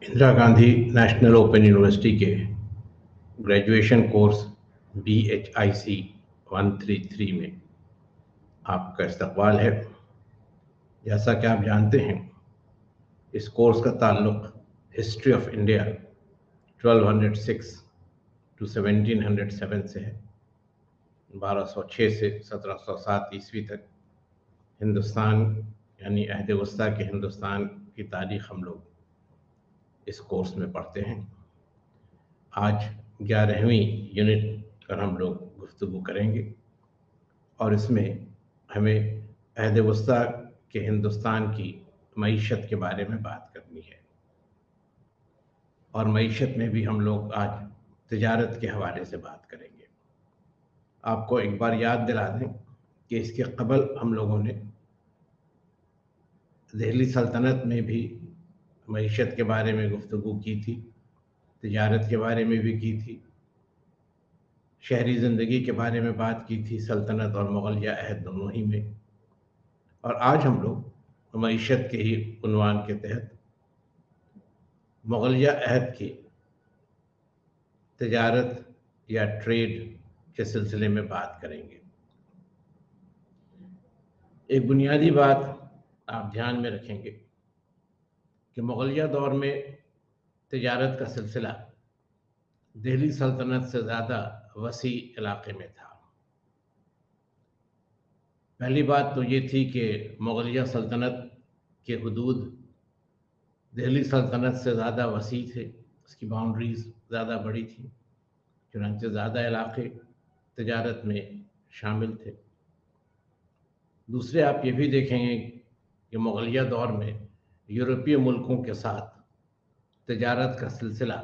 Indira Gandhi national open university के graduation course BHIC 133 में आपका इस्तकबाल है। जैसा कि आप जानते हैं, इस कोर्स का ताल्लुक हिस्ट्री ऑफ इंडिया 1206 टू 1707 से है। 1206 से 1707 ईस्वी तक हिंदुस्तान यानी अहद वस्ता के हिंदुस्तान की तारीख हम लोग इस कोर्स में पढ़ते हैं। आज 11वीं यूनिट पर हम लोग गुफ्तगू करेंगे और इसमें हमें अहद वस्ता के हिंदुस्तान की मईशत के बारे में बात करनी है। और मईशत में भी हम लोग आज तिजारत के हवाले से बात करेंगे। आपको एक बार याद दिला दें कि इसके कबल हम लोगों ने दिल्ली सल्तनत में भी मईशत के बारे में गुफ्तगू की थी, तिजारत के बारे में भी की थी, शहरी ज़िंदगी के बारे में बात की थी सल्तनत और मुग़लिया अहद दोनों ही में। और आज हम लोग मईशत के ही उन्वान के तहत मुग़लिया अहद की तिजारत या ट्रेड के सिलसिले में बात करेंगे। एक बुनियादी बात आप ध्यान में रखेंगे कि मुग़लिया दौर में तिजारत का सिलसिला दिल्ली सल्तनत से ज़्यादा वसी इलाके में था। पहली बात तो ये थी कि मुग़लिया सल्तनत के हुदूद दिल्ली सल्तनत से ज़्यादा वसी थे, उसकी बाउंड्रीज़ ज़्यादा बड़ी थी, चुनांचे ज़्यादा इलाके तिजारत में शामिल थे। दूसरे आप ये भी देखेंगे कि मुग़लिया दौर में यूरोपीय मुल्कों के साथ तिजारत का सिलसिला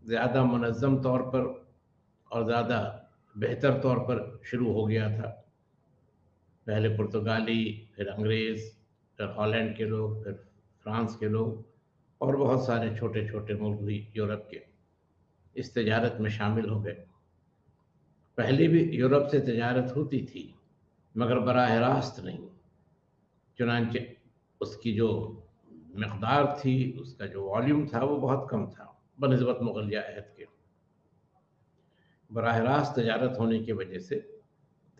ज़्यादा मुनज़्ज़म तौर पर और ज़्यादा बेहतर तौर पर शुरू हो गया था। पहले पुर्तगाली, फिर अंग्रेज़, फिर हॉलैंड के लोग, फिर फ्रांस के लोग और बहुत सारे छोटे छोटे मुल्क भी यूरोप के इस तिजारत में शामिल हो गए। पहले भी यूरोप से तिजारत होती थी मगर बराह रास्त नहीं, चुनांचे उसकी जो मकदार थी, उसका जो वॉल्यूम था वो बहुत कम था बनिस्बत मुग़लिया अहद के। बराह रास्त तिजारत होने की वजह से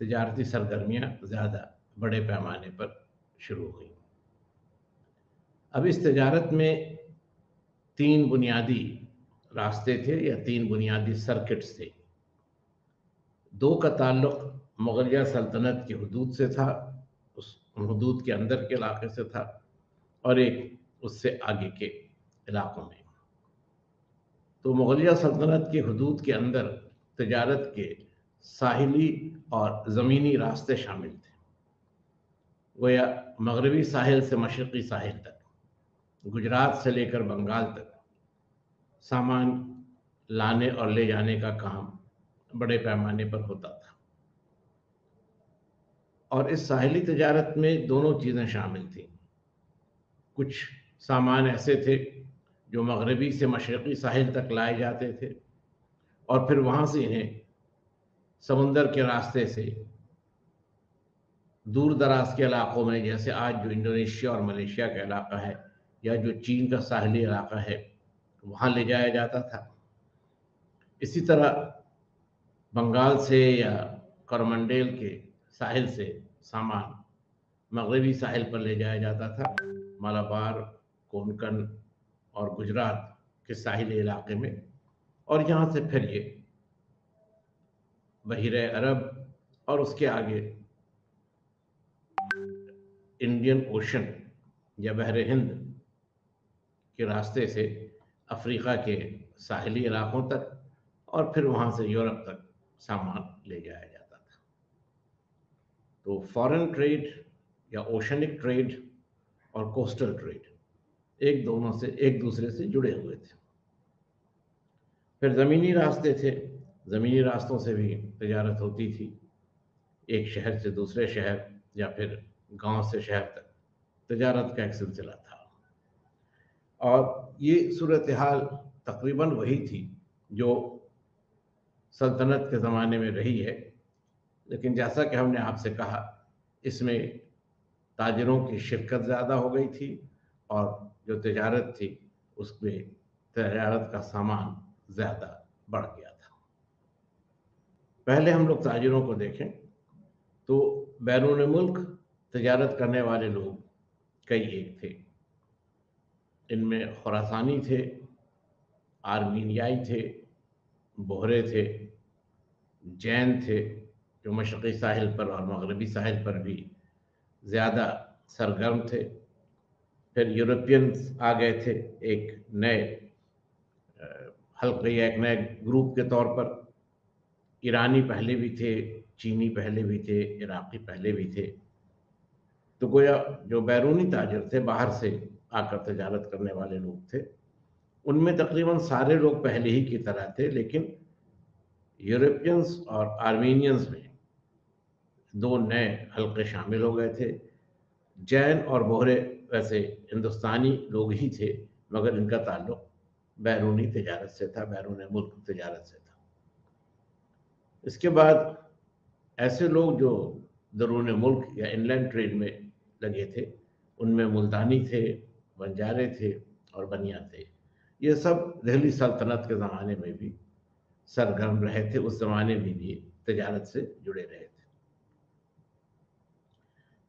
तिजारती सरगर्मियाँ ज़्यादा बड़े पैमाने पर शुरू हुई। अब इस तिजारत में 3 बुनियादी रास्ते थे या 3 बुनियादी सर्किट्स थे। 2 का ताल्लुक मुग़लिया सल्तनत की हुदूद से था, उस हुदूद के अंदर के इलाके से था, और एक उससे आगे के इलाकों में। तो मुग़लिया सल्तनत की हुदूद के अंदर तिजारत के साहिली और ज़मीनी रास्ते शामिल थे। गोया मगरबी साहिल से मशरक़ी साहिल तक, गुजरात से लेकर बंगाल तक सामान लाने और ले जाने का काम बड़े पैमाने पर होता था। और इस साहिली तिजारत में दोनों चीज़ें शामिल थीं। कुछ सामान ऐसे थे जो मगरबी से मशरक़ी साहिल तक लाए जाते थे और फिर वहाँ से इन्हें समुंदर के रास्ते से दूर दराज के इलाकों में, जैसे आज जो इंडोनेशिया और मलेशिया का इलाका है या जो चीन का साहिली इलाका है, वहाँ ले जाया जाता था। इसी तरह बंगाल से या करमंडेल के साहिल से सामान मगरबी साहिल पर ले जाया जाता था, मालाबार, कोंकण और गुजरात के साहिली इलाके में, और यहाँ से फिर ये बहीरे अरब और उसके आगे इंडियन ओशन या बहरे हिंद के रास्ते से अफ्रीका के साहिली इलाकों तक और फिर वहाँ से यूरोप तक सामान ले जाया जाता था। तो फॉरेन ट्रेड या ओशनिक ट्रेड और कोस्टल ट्रेड एक दूसरे से जुड़े हुए थे। फिर ज़मीनी रास्ते थे, ज़मीनी रास्तों से भी तिजारत होती थी, एक शहर से दूसरे शहर या फिर गांव से शहर तक तिजारत का एक सिलसिला था। और ये सूरत हाल तकरीबन वही थी जो सल्तनत के ज़माने में रही है, लेकिन जैसा कि हमने आपसे कहा, इसमें ताजिरों की शिरकत ज़्यादा हो गई थी और जो तिजारत थी उसमें तजारत का सामान ज़्यादा बढ़ गया था। पहले हम लोग ताजिरों को देखें तो बैरून मुल्क तजारत करने वाले लोग कई एक थे। इनमें खुरासानी थे, आर्मीनियाई थे, बोहरे थे, जैन थे जो मशरक़ी साहिल पर और मगरबी साहिल पर भी ज़्यादा सरगर्म थे। फिर यूरोपियंस आ गए थे एक नए हल्के या एक नए ग्रुप के तौर पर। ईरानी पहले भी थे, चीनी पहले भी थे, इराक़ी पहले भी थे। तो गोया जो बैरूनी ताजिर थे, बाहर से आकर तजारत करने वाले लोग थे, उनमें तकरीबन सारे लोग पहले ही की तरह थे, लेकिन यूरोपियंस और आर्मीनियंस में दो नए हल्के शामिल हो गए थे। जैन और बोहरे वैसे हिंदुस्तानी लोग ही थे, मगर इनका ताल्लुक बैरूनी तजारत से था, बैरून मुल्क तजारत से था। इसके बाद ऐसे लोग जो दरून मुल्क या इनलैंड ट्रेड में लगे थे, उनमें मुल्तानी थे, बंजारे थे और बनिया थे। ये सब दिल्ली सल्तनत के ज़माने में भी सरगर्म रहे थे, उस ज़माने में भी तजारत से जुड़े रहे थे।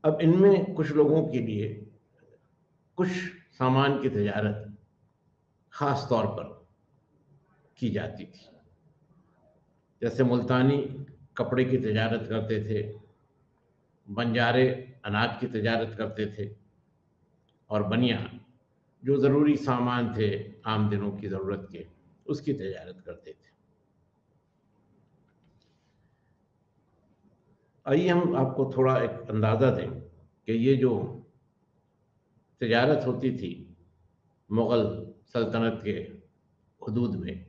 अब इनमें कुछ लोगों के लिए कुछ सामान की तजारत ख़ास तौर पर की जाती थी। जैसे मुल्तानी कपड़े की तजारत करते थे, बंजारे अनाज की तजारत करते थे और बनिया जो ज़रूरी सामान थे आम दिनों की ज़रूरत के, उसकी तजारत करते थे। आइए हम आपको थोड़ा एक अंदाज़ा दें कि ये जो तजारत होती थी मुग़ल सल्तनत के हुदूद में,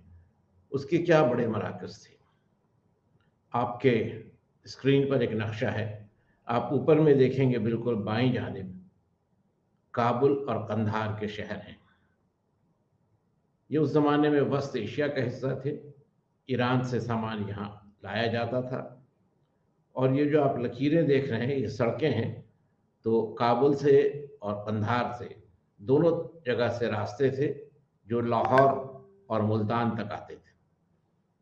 उसके क्या बड़े मराकज़ थे। आपके स्क्रीन पर एक नक्शा है, आप ऊपर में देखेंगे बिल्कुल बाईं जानिब काबुल और कंधार के शहर हैं। ये उस ज़माने में वस्त एशिया का हिस्सा थे। ईरान से सामान यहाँ लाया जाता था। और ये जो आप लकीरें देख रहे हैं, ये सड़कें हैं। तो काबुल से और कंधार से दोनों जगह से रास्ते थे जो लाहौर और मुल्तान तक आते थे।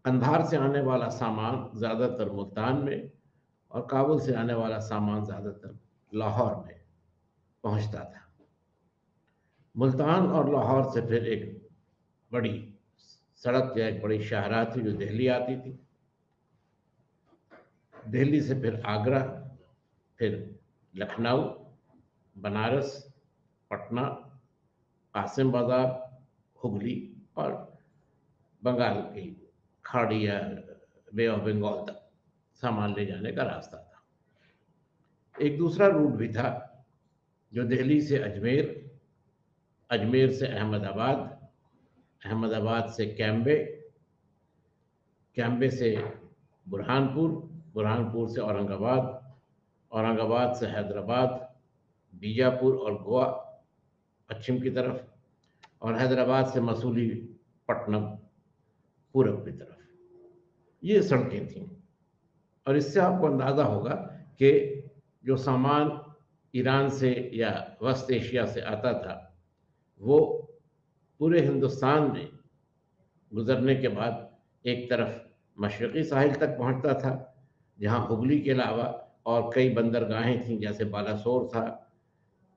कंधार से आने वाला सामान ज़्यादातर मुल्तान में और काबुल से आने वाला सामान ज़्यादातर लाहौर में पहुंचता था। मुल्तान और लाहौर से फिर एक बड़ी सड़क या एक बड़ी शाहराह थी जो दिल्ली आती थी। दिल्ली से फिर आगरा, फिर लखनऊ, बनारस, पटना, कासिम बाज़ार, हुगली और बंगाल की खाड़ी या बे ऑफ बंगाल तक सामान ले जाने का रास्ता था। एक दूसरा रूट भी था जो दिल्ली से अजमेर, अजमेर से अहमदाबाद, अहमदाबाद से कैम्बे, कैम्बे से बुरहानपुर, बुरहानपुर से औरंगाबाद, औरंगाबाद से हैदराबाद, बीजापुर और गोवा पश्चिम की तरफ, और हैदराबाद से मसूलीपट्टनम पूरब की तरफ। ये सड़कें थीं। और इससे आपको अंदाज़ा होगा कि जो सामान ईरान से या वस्त एशिया से आता था, वो पूरे हिंदुस्तान में गुजरने के बाद एक तरफ मशरक़ी साहिल तक पहुंचता था, जहां हुगली के अलावा और कई बंदरगाहें थीं, जैसे बालासोर था,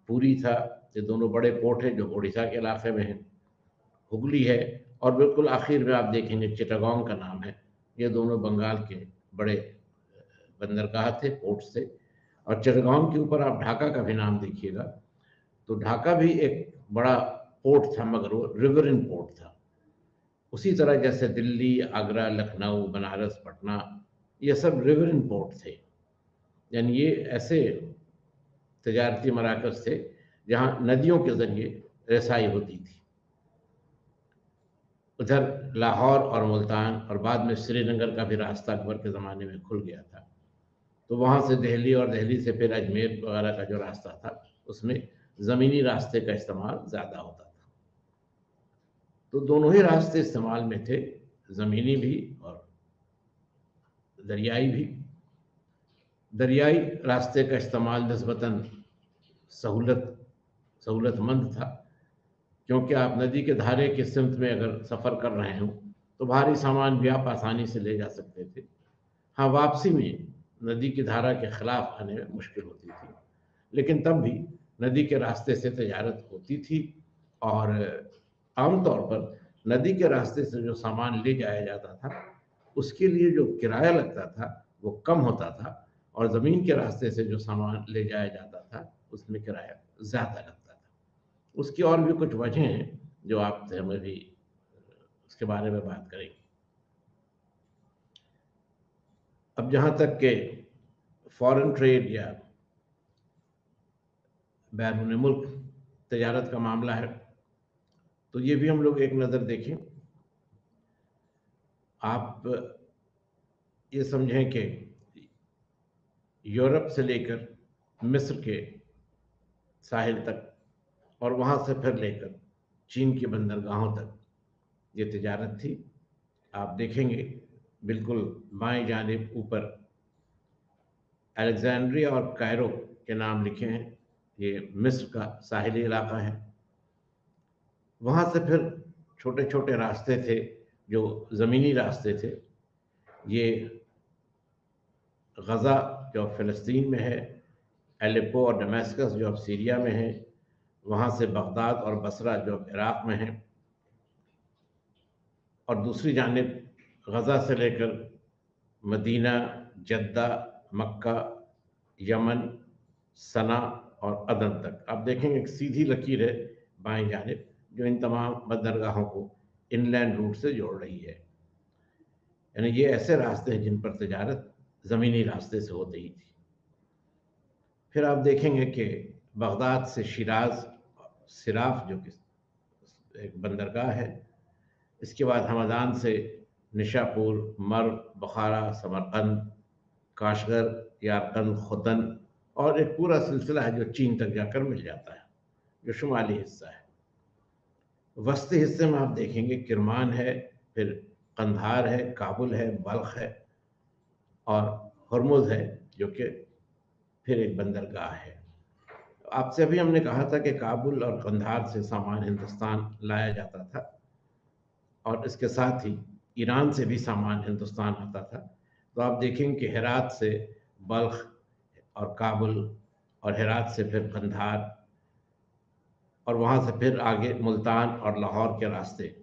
पुरी था। ये दोनों बड़े पोर्ट हैं जो ओडिशा के इलाके में हैं। हुगली है और बिल्कुल आखिर में आप देखेंगे चिटागोंग का नाम है। ये दोनों बंगाल के बड़े बंदरगाह थे, पोर्ट थे। और चिटागोंग के ऊपर आप ढाका का भी नाम देखिएगा, तो ढाका भी एक बड़ा पोर्ट था, मगर वो रिवरन पोर्ट था। उसी तरह जैसे दिल्ली, आगरा, लखनऊ, बनारस, पटना, ये सब रिवरन पोर्ट थे। यानी ये ऐसे तजारती मराकज़ थे जहाँ नदियों के ज़रिए रसाई होती थी। उधर लाहौर और मुल्तान और बाद में श्रीनगर का भी रास्ता अकबर के ज़माने में खुल गया था। तो वहाँ से दिल्ली और दिल्ली से फिर अजमेर वगैरह का जो रास्ता था, उसमें ज़मीनी रास्ते का इस्तेमाल ज़्यादा होता था। तो दोनों ही रास्ते इस्तेमाल में थे, ज़मीनी भी और दरियाई भी। दरियाई रास्ते का इस्तेमाल निस्बतन सहूलतमंद था, क्योंकि आप नदी के धारे के सिमत में अगर सफ़र कर रहे हो तो भारी सामान भी आप आसानी से ले जा सकते थे। हाँ, वापसी में नदी की धारा के खिलाफ आने में मुश्किल होती थी, लेकिन तब भी नदी के रास्ते से तजारत होती थी और आमतौर पर नदी के रास्ते से जो सामान ले जाया जाता था उसके लिए जो किराया लगता था वो कम होता था, और ज़मीन के रास्ते से जो सामान ले जाया जाता था उसमें किराया ज़्यादा लगता था। उसकी और भी कुछ वजह हैं जो आपसे हमें भी उसके बारे में बात करेंगे। अब जहाँ तक के फॉरेन ट्रेड या बैरून मुल्क तजारत का मामला है, तो ये भी हम लोग एक नज़र देखें। आप ये समझें कि यूरोप से लेकर मिस्र के साहिल तक और वहाँ से फिर लेकर चीन की बंदरगाहों तक ये तिजारत थी। आप देखेंगे बिल्कुल बाएं जानिब ऊपर अलेक्जेंड्रिया और कायरो के नाम लिखे हैं। ये मिस्र का साहिली इलाका है। वहाँ से फिर छोटे छोटे रास्ते थे जो ज़मीनी रास्ते थे। ये गज़ा जो फ़लस्तीन में है, एलेप्पो और दमास्कस जो अब सीरिया में है, वहाँ से बगदाद और बसरा जो अब इराक़ में है, और दूसरी जानिब गज़ा से लेकर मदीना, जद्दा, मक्का, यमन, सना और अदन तक। आप देखेंगे एक सीधी लकीर है बाएं जानिब जो इन तमाम बंदरगाहों को इनलैंड रूट से जोड़ रही है। यानी ये ऐसे रास्ते हैं जिन पर तजारत ज़मीनी रास्ते से हो रही थी। फिर आप देखेंगे कि बगदाद से शिराज, सिराफ जो कि एक बंदरगाह है, इसके बाद हमदान से निशापुर, मर्व, बुखारा, समरकंद, काशगर, यारकंद, खुतन, और एक पूरा सिलसिला है जो चीन तक जाकर मिल जाता है, जो शुमाली हिस्सा है। वस्ती हिस्से में आप देखेंगे किरमान है, फिर कंधार है, काबुल है, बल्ख है और हरमुज़ है जो कि फिर एक बंदरगाह है। आपसे अभी हमने कहा था कि काबुल और कंधार से सामान हिंदुस्तान लाया जाता था और इसके साथ ही ईरान से भी सामान हिंदुस्तान आता था। तो आप देखेंगे कि हेरात से बल्ख और काबुल, और हेरात से फिर कंधार, और वहाँ से फिर आगे मुल्तान और लाहौर के रास्ते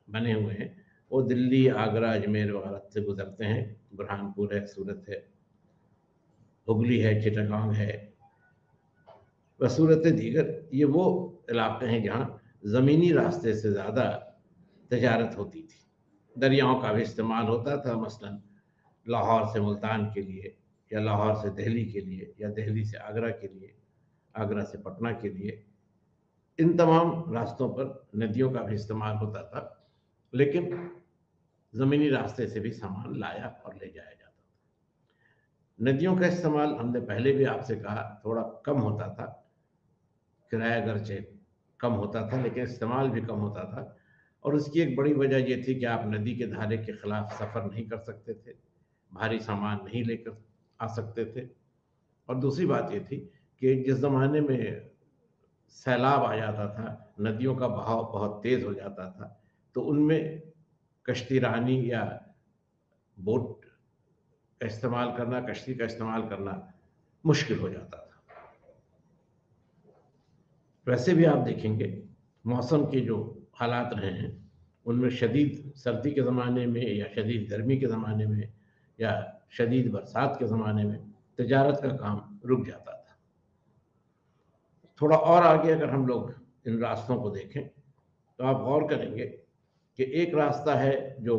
बने हुए हैं। वो दिल्ली, आगरा, अजमेर वगैरह से गुजरते हैं। बुरहानपुर है, सूरत है, हुगली है, चिटागोंग है, व सूरत दीगर। ये वो इलाके हैं जहाँ ज़मीनी रास्ते से ज़्यादा तजारत होती थी। दरियाओं का भी इस्तेमाल होता था, मसलन लाहौर से मुल्तान के लिए, या लाहौर से दिल्ली के लिए, या दिल्ली से आगरा के लिए, आगरा से पटना के लिए। इन तमाम रास्तों पर नदियों का भी इस्तेमाल होता था, लेकिन ज़मीनी रास्ते से भी सामान लाया और ले जाया जाता था। नदियों का इस्तेमाल हमने पहले भी आपसे कहा थोड़ा कम होता था, किराया अगरचे कम होता था लेकिन इस्तेमाल भी कम होता था। और उसकी एक बड़ी वजह ये थी कि आप नदी के धारे के ख़िलाफ़ सफ़र नहीं कर सकते थे, भारी सामान नहीं लेकर आ सकते थे। और दूसरी बात ये थी कि जिस ज़माने में सैलाब आ जाता था, नदियों का बहाव बहुत तेज़ हो जाता था, तो उनमें कश्ती रानी या बोट का इस्तेमाल करना, कश्ती का इस्तेमाल करना मुश्किल हो जाता था। वैसे भी आप देखेंगे मौसम के जो हालात रहे हैं उनमें शदीद सर्दी के ज़माने में या शदीद गर्मी के ज़माने में या शदीद बरसात के ज़माने में तजारत का काम रुक जाता था। थोड़ा और आगे अगर हम लोग इन रास्तों को देखें तो आप गौर करेंगे कि एक रास्ता है जो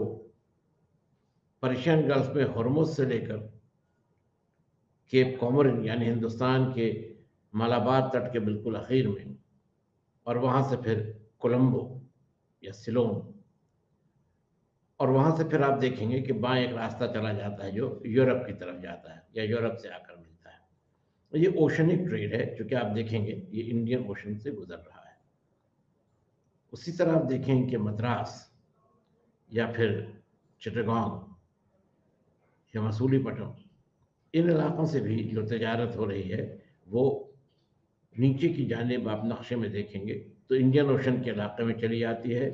पर्शियन गल्फ में हॉर्मुज़ से लेकर केप कोमोरिन यानी हिंदुस्तान के मालाबार तट के बिल्कुल आखिर में, और वहाँ से फिर कोलंबो या सिलोन, और वहाँ से फिर आप देखेंगे कि बाएं एक रास्ता चला जाता है जो यूरोप की तरफ जाता है या यूरोप से आकर मिलता है। तो ये ओशनिक ट्रेड है, चूँकि आप देखेंगे ये इंडियन ओशन से गुजर रहा है। उसी तरह आप देखेंगे कि मद्रास या फिर चिटागोंग या मसूलीपट्टनम, इन इलाकों से भी जो तजारत हो रही है वो नीचे की जानिब आप नक्शे में देखेंगे तो इंडियन ओशन के इलाके में चली जाती है,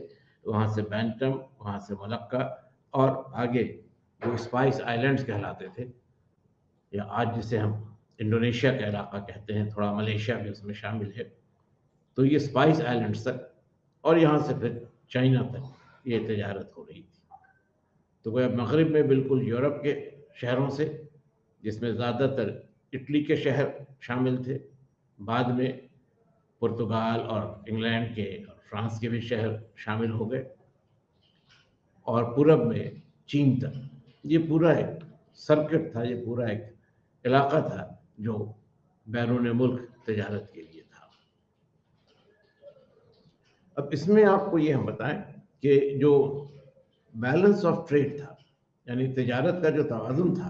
वहाँ से बैंटम, वहाँ से मलक्का और आगे जो स्पाइस आइलैंड्स कहलाते थे, या आज जिसे हम इंडोनेशिया का इलाका कहते हैं, थोड़ा मलेशिया भी उसमें शामिल है, तो ये स्पाइस आइलैंड्स तक और यहाँ से फिर चाइना तक ये तजारत हो रही थी। तो वह मगरिब में बिल्कुल यूरोप के शहरों से, जिसमें ज़्यादातर इटली के शहर शामिल थे, बाद में पुर्तगाल और इंग्लैंड के और फ्रांस के भी शहर शामिल हो गए, और पूरब में चीन तक। ये पूरा एक सर्किट था, ये पूरा एक इलाका था जो बैरून मुल्क तजारत के लिए था। अब इसमें आपको ये हम बताएं कि जो बैलेंस ऑफ ट्रेड था, यानी तजारत का जो तवाज़ुन था,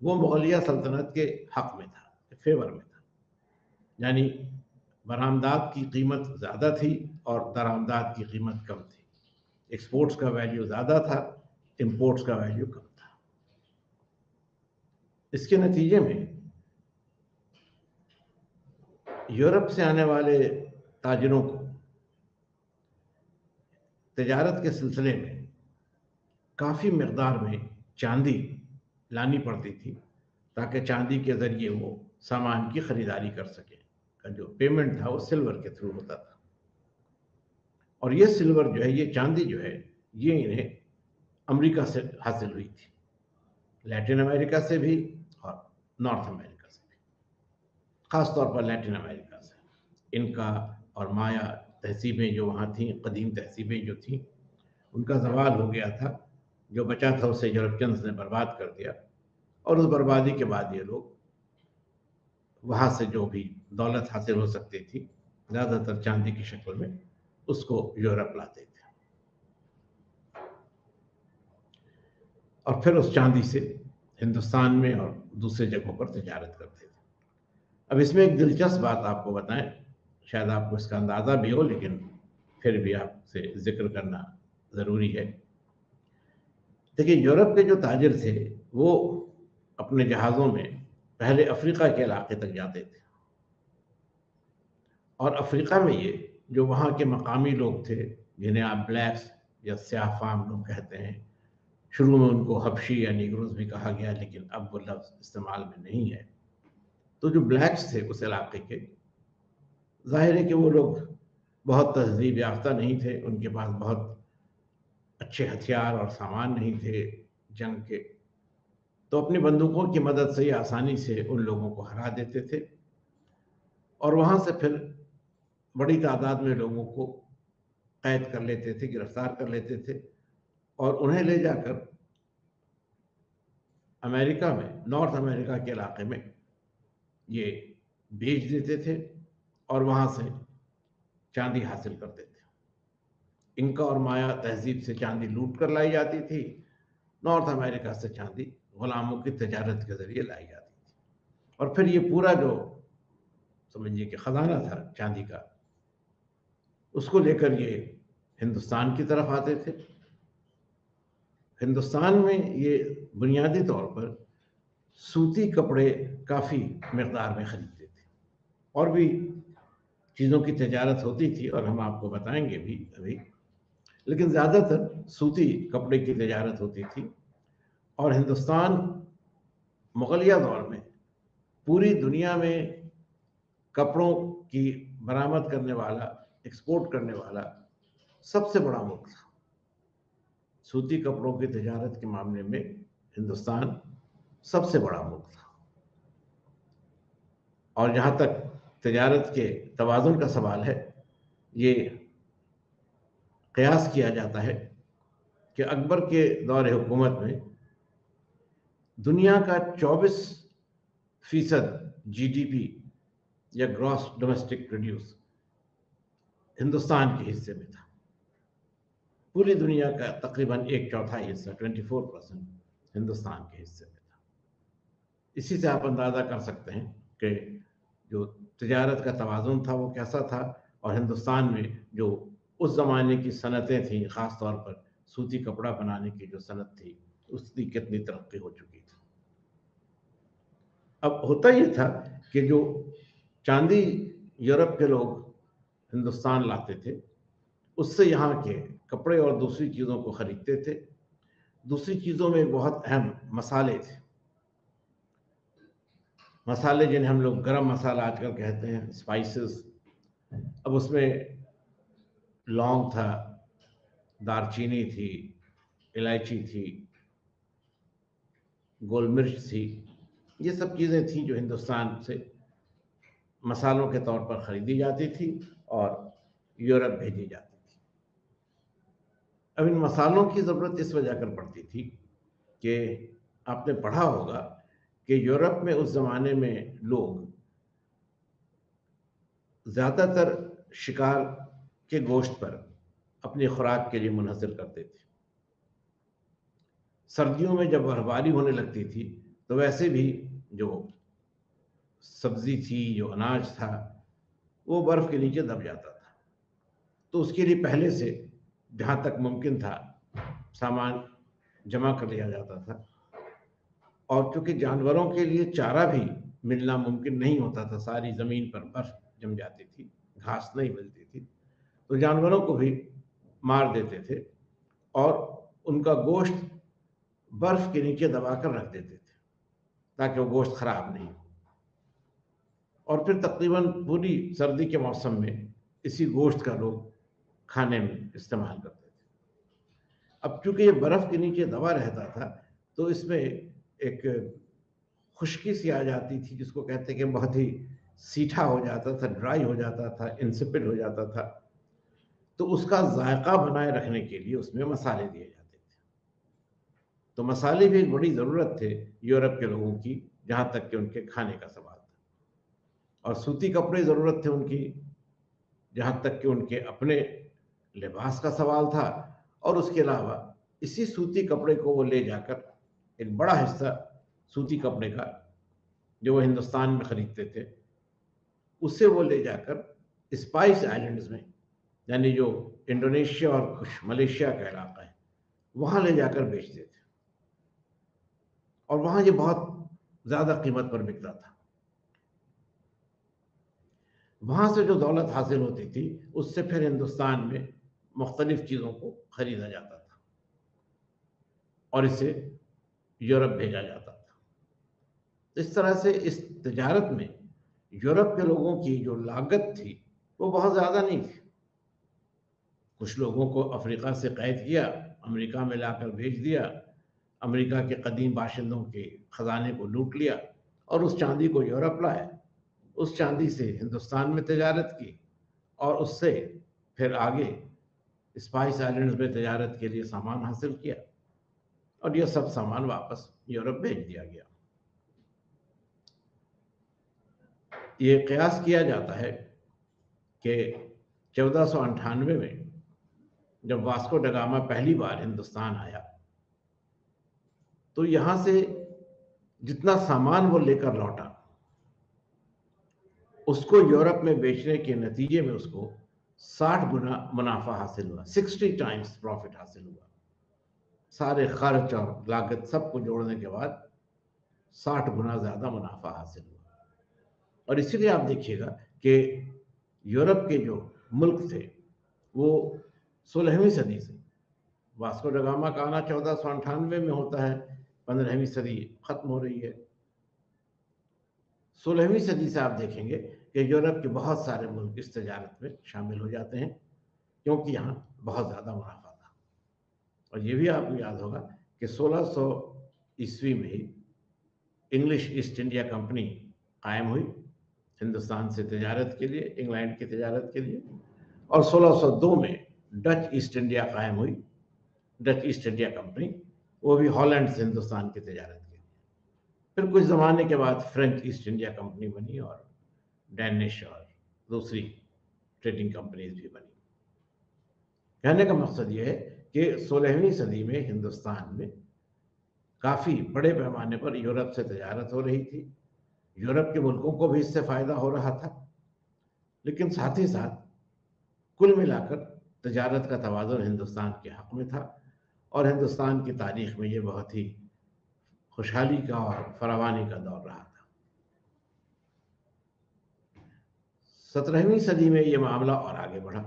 वो मुग़लिया सल्तनत के हक़ में था, फेवर में था। यानी बरामदात की कीमत ज़्यादा थी और दरामदात की कीमत कम थी। एक्सपोर्ट्स का वैल्यू ज़्यादा था, इंपोर्ट्स का वैल्यू कम था। इसके नतीजे में यूरोप से आने वाले ताजिरों को तजारत के सिलसिले में काफ़ी मकदार में चांदी लानी पड़ती थी, ताकि चांदी के ज़रिए वो सामान की ख़रीदारी कर सकें। का जो पेमेंट था वो सिल्वर के थ्रू होता था, और ये सिल्वर जो है, ये चांदी जो है, ये इन्हें अमेरिका से हासिल हुई थी, लैटिन अमेरिका से भी और नॉर्थ अमेरिका से भी, ख़ास तौर पर लैटिन अमेरिका से। इनका और माया तहसीबें जो वहाँ थीं, कदीम तहसीबें जो थीं, उनका ज़वाल हो गया था। जो बचा था उसे यूरोपियंस ने बर्बाद कर दिया, और उस बर्बादी के बाद ये लोग वहाँ से जो भी दौलत हासिल हो सकती थी, ज़्यादातर चांदी की शक्ल में, उसको यूरोप लाते थे, और फिर उस चांदी से हिंदुस्तान में और दूसरे जगहों पर तजारत करते थे। अब इसमें एक दिलचस्प बात आपको बताएं, शायद आपको इसका अंदाज़ा भी हो, लेकिन फिर भी आपसे ज़िक्र करना ज़रूरी है। देखिए, यूरोप के जो ताजिर थे, वो अपने जहाज़ों में पहले अफ्रीका के इलाके तक जाते थे, और अफ्रीका में ये जो वहाँ के मकामी लोग थे, जिन्हें आप ब्लैक्स या स्याह फाम लोग कहते हैं, शुरू में उनको हबशी या नीग्रोज भी कहा गया, लेकिन अब वो लफ्ज़ इस्तेमाल में नहीं है। तो जो ब्लैक्स थे उस इलाके के, ज़ाहिर है कि वो लोग बहुत तहज़ीब याफ्ता नहीं थे, उनके पास बहुत अच्छे हथियार और सामान नहीं थे जंग के, तो अपनी बंदूकों की मदद से ही आसानी से उन लोगों को हरा देते थे, और वहाँ से फिर बड़ी तादाद में लोगों को कैद कर लेते थे, गिरफ्तार कर लेते थे, और उन्हें ले जाकर अमेरिका में, नॉर्थ अमेरिका के इलाके में ये बेच देते थे, और वहाँ से चांदी हासिल करते थे। इंका और माया तहजीब से चांदी लूट कर लाई जाती थी, नॉर्थ अमेरिका से चांदी गुलामों की तजारत के ज़रिए लाई जाती थी, और फिर ये पूरा जो समझिए कि ख़जाना था चांदी का, उसको लेकर ये हिंदुस्तान की तरफ आते थे। हिंदुस्तान में ये बुनियादी तौर पर सूती कपड़े काफ़ी मकदार में ख़रीदते थे, और भी चीज़ों की तजारत होती थी, और हम आपको बताएंगे भी अभी, लेकिन ज़्यादातर सूती कपड़े की तजारत होती थी। और हिंदुस्तान मुग़लिया दौर में पूरी दुनिया में कपड़ों की बरामद करने वाला, एक्सपोर्ट करने वाला सबसे बड़ा मुल्क था। सूती कपड़ों की तजारत के मामले में हिंदुस्तान सबसे बड़ा मुल्क था। और जहाँ तक तजारत के तवाज़ुन का सवाल है, ये क़यास किया जाता है कि अकबर के दौर हुकूमत में दुनिया का 24% जीडीपी या ग्रॉस डोमेस्टिक प्रोड्यूस हिंदुस्तान के हिस्से में था। पूरी दुनिया का तकरीबन एक चौथाई हिस्सा, 24%, हिंदुस्तान के हिस्से में था। इसी से आप अंदाज़ा कर सकते हैं कि जो तजारत का तवाज़ुन था वो कैसा था, और हिंदुस्तान में जो उस ज़माने की सनतें थीं, ख़ास तौर पर सूती कपड़ा बनाने की जो सनत थी, उसकी कितनी तरक्की हो चुकी थी। अब होता ये था कि जो चांदी यूरोप के लोग हिंदुस्तान लाते थे, उससे यहाँ के कपड़े और दूसरी चीज़ों को खरीदते थे। दूसरी चीज़ों में बहुत अहम मसाले थे। मसाले जिन्हें हम लोग गरम मसाला आजकल कहते हैं, स्पाइसेस। अब उसमें लौंग था, दालचीनी थी, इलायची थी, गोल मिर्च थी। ये सब चीज़ें थी जो हिंदुस्तान से मसालों के तौर पर खरीदी जाती थी और यूरोप भेजी जाती थी। अब इन मसालों की ज़रूरत इस वजह कर पड़ती थी कि आपने पढ़ा होगा कि यूरोप में उस ज़माने में लोग ज़्यादातर शिकार के गोश्त पर अपनी खुराक के लिए मुनहसर करते थे। सर्दियों में जब बर्फबारी होने लगती थी तो वैसे भी जो सब्जी थी, जो अनाज था, वो बर्फ के नीचे दब जाता था। तो उसके लिए पहले से जहाँ तक मुमकिन था सामान जमा कर लिया जाता था। और चूंकि जानवरों के लिए चारा भी मिलना मुमकिन नहीं होता था, सारी ज़मीन पर बर्फ जम जाती थी, घास नहीं मिलती थी, तो जानवरों को भी मार देते थे और उनका गोश्त बर्फ के नीचे दबाकर रख देते थे ताकि वो गोश्त खराब नहीं हो। और फिर तकरीबन पूरी सर्दी के मौसम में इसी गोश्त का लोग खाने में इस्तेमाल करते थे। अब चूंकि ये बर्फ के नीचे दबा रहता था तो इसमें एक खुश्की सी आ जाती थी, जिसको कहते हैं कि बहुत ही सीठा हो जाता था, ड्राई हो जाता था, इंसिपिड हो जाता था। तो उसका जायका बनाए रखने के लिए उसमें मसाले दिए जाते थे। तो मसाले भी एक बड़ी ज़रूरत थे यूरोप के लोगों की, जहाँ तक कि उनके खाने का सवाल था। और सूती कपड़े ज़रूरत थे उनकी, जहाँ तक कि उनके अपने लिबास का सवाल था। और उसके अलावा इसी सूती कपड़े को वो ले जाकर, एक बड़ा हिस्सा सूती कपड़े का जो वो हिंदुस्तान में खरीदते थे, उससे वो ले जाकर स्पाइस आइलैंड्स में, यानी जो इंडोनेशिया और कुछ मलेशिया का इलाका है, वहाँ ले जाकर बेचते थे। और वहाँ ये बहुत ज़्यादा कीमत पर बिकता था। वहाँ से जो दौलत हासिल होती थी उससे फिर हिंदुस्तान में मुख्तलिफ चीज़ों को खरीदा जाता था और इसे यूरोप भेजा जाता था। इस तरह से इस तजारत में यूरोप के लोगों की जो लागत थी वो बहुत ज़्यादा नहीं थी। कुछ लोगों को अफ्रीका से कैद किया, अमेरिका में लाकर भेज दिया, अमेरिका के कदीम बाशिंदों के ख़जाने को लूट लिया और उस चांदी को यूरोप लाए। उस चांदी से हिंदुस्तान में तजारत की और उससे फिर आगे स्पाइस आइलैंड्स में तजारत के लिए सामान हासिल किया और यह सब सामान वापस यूरोप भेज दिया गया। ये कयास किया जाता है कि 1498 में जब वास्को ड गामा पहली बार हिंदुस्तान आया तो यहाँ से जितना सामान वो लेकर लौटा उसको यूरोप में बेचने के नतीजे में उसको 60 गुना मुनाफा हासिल हुआ, 60 टाइम्स प्रॉफिट हासिल हुआ। सारे खर्च और लागत सबको जोड़ने के बाद 60 गुना ज़्यादा मुनाफा हासिल हुआ। और इसीलिए आप देखिएगा कि यूरोप के जो मुल्क थे वो 16वीं सदी से, वास्को ड गामा का आना 1498 में होता है, 15वीं सदी खत्म हो रही है। 16वीं सदी से आप देखेंगे कि यूरोप के बहुत सारे मुल्क इस तजारत में शामिल हो जाते हैं क्योंकि यहाँ बहुत ज़्यादा मुनाफा था। और ये भी आपको याद होगा कि 1600 ईस्वी में ही इंग्लिश ईस्ट इंडिया कंपनी कायम हुई हिंदुस्तान से तजारत के लिए, इंग्लैंड की तजारत के लिए। और 1602 में डच ईस्ट इंडिया कायम हुई, डच ईस्ट इंडिया कंपनी, वो भी हॉलैंड से हिंदुस्तान की तजारत के लिए। फिर कुछ ज़माने के बाद फ्रेंच ईस्ट इंडिया कंपनी बनी और डैनिश और दूसरी ट्रेडिंग कंपनीज भी बनी। कहने का मकसद ये है कि 16वीं सदी में हिंदुस्तान में काफ़ी बड़े पैमाने पर यूरोप से तजारत हो रही थी। यूरोप के मुल्कों को भी इससे फ़ायदा हो रहा था, लेकिन साथ ही साथ कुल मिलाकर तजारत का तवाज़ुन हिंदुस्तान के हक़ में था और हिंदुस्तान की तारीख़ में ये बहुत ही खुशहाली का और फरावानी का दौर रहा था। 17वीं सदी में ये मामला और आगे बढ़ा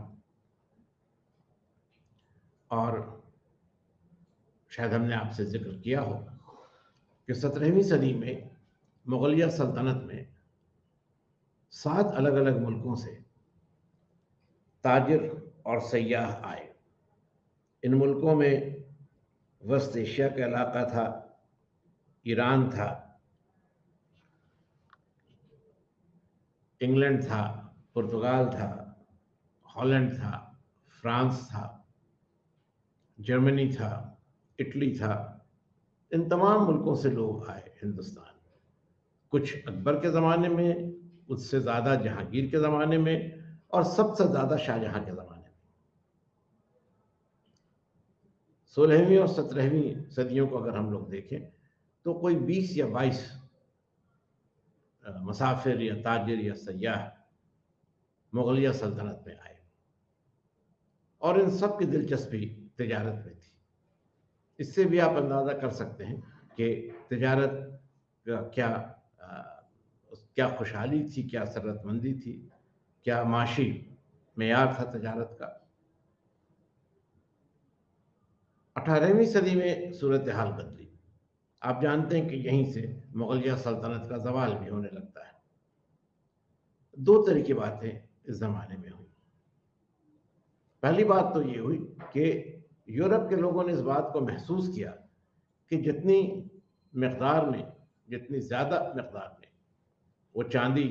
और शायद हमने आपसे जिक्र किया हो कि 17वीं सदी में मुगलिया सल्तनत में 7 अलग अलग मुल्कों से ताजिर और सयाह आए। इन मुल्कों में वस्त एशिया का इलाका था, ईरान था, इंग्लैंड था, पुर्तगाल था, हॉलैंड था, फ्रांस था, जर्मनी था, इटली था। इन तमाम मुल्कों से लोग आए हिंदुस्तान। कुछ अकबर के ज़माने में, उससे ज़्यादा जहांगीर के ज़माने में, और सबसे ज़्यादा शाहजहां के ज़माने में। 16वीं और 17वीं सदियों को अगर हम लोग देखें तो कोई 20 या 22 मुसाफिर या ताजिर या सयाह मुगलिया सल्तनत में आए और इन सब की दिलचस्पी तिजारत में थी। इससे भी आप अंदाज़ा कर सकते हैं कि तिजारत का क्या खुशहाली थी, क्या सररतमंदी थी, क्या माशी मेयार था तिजारत का। 18वीं सदी में सूरत हाल बदली। आप जानते हैं कि यहीं से मुगलिया सल्तनत का ज़वाल भी होने लगता है। 2 तरह की बातें इस ज़माने में हुई। पहली बात तो ये हुई कि यूरोप के लोगों ने इस बात को महसूस किया कि जितनी ज़्यादा मकदार में वो चांदी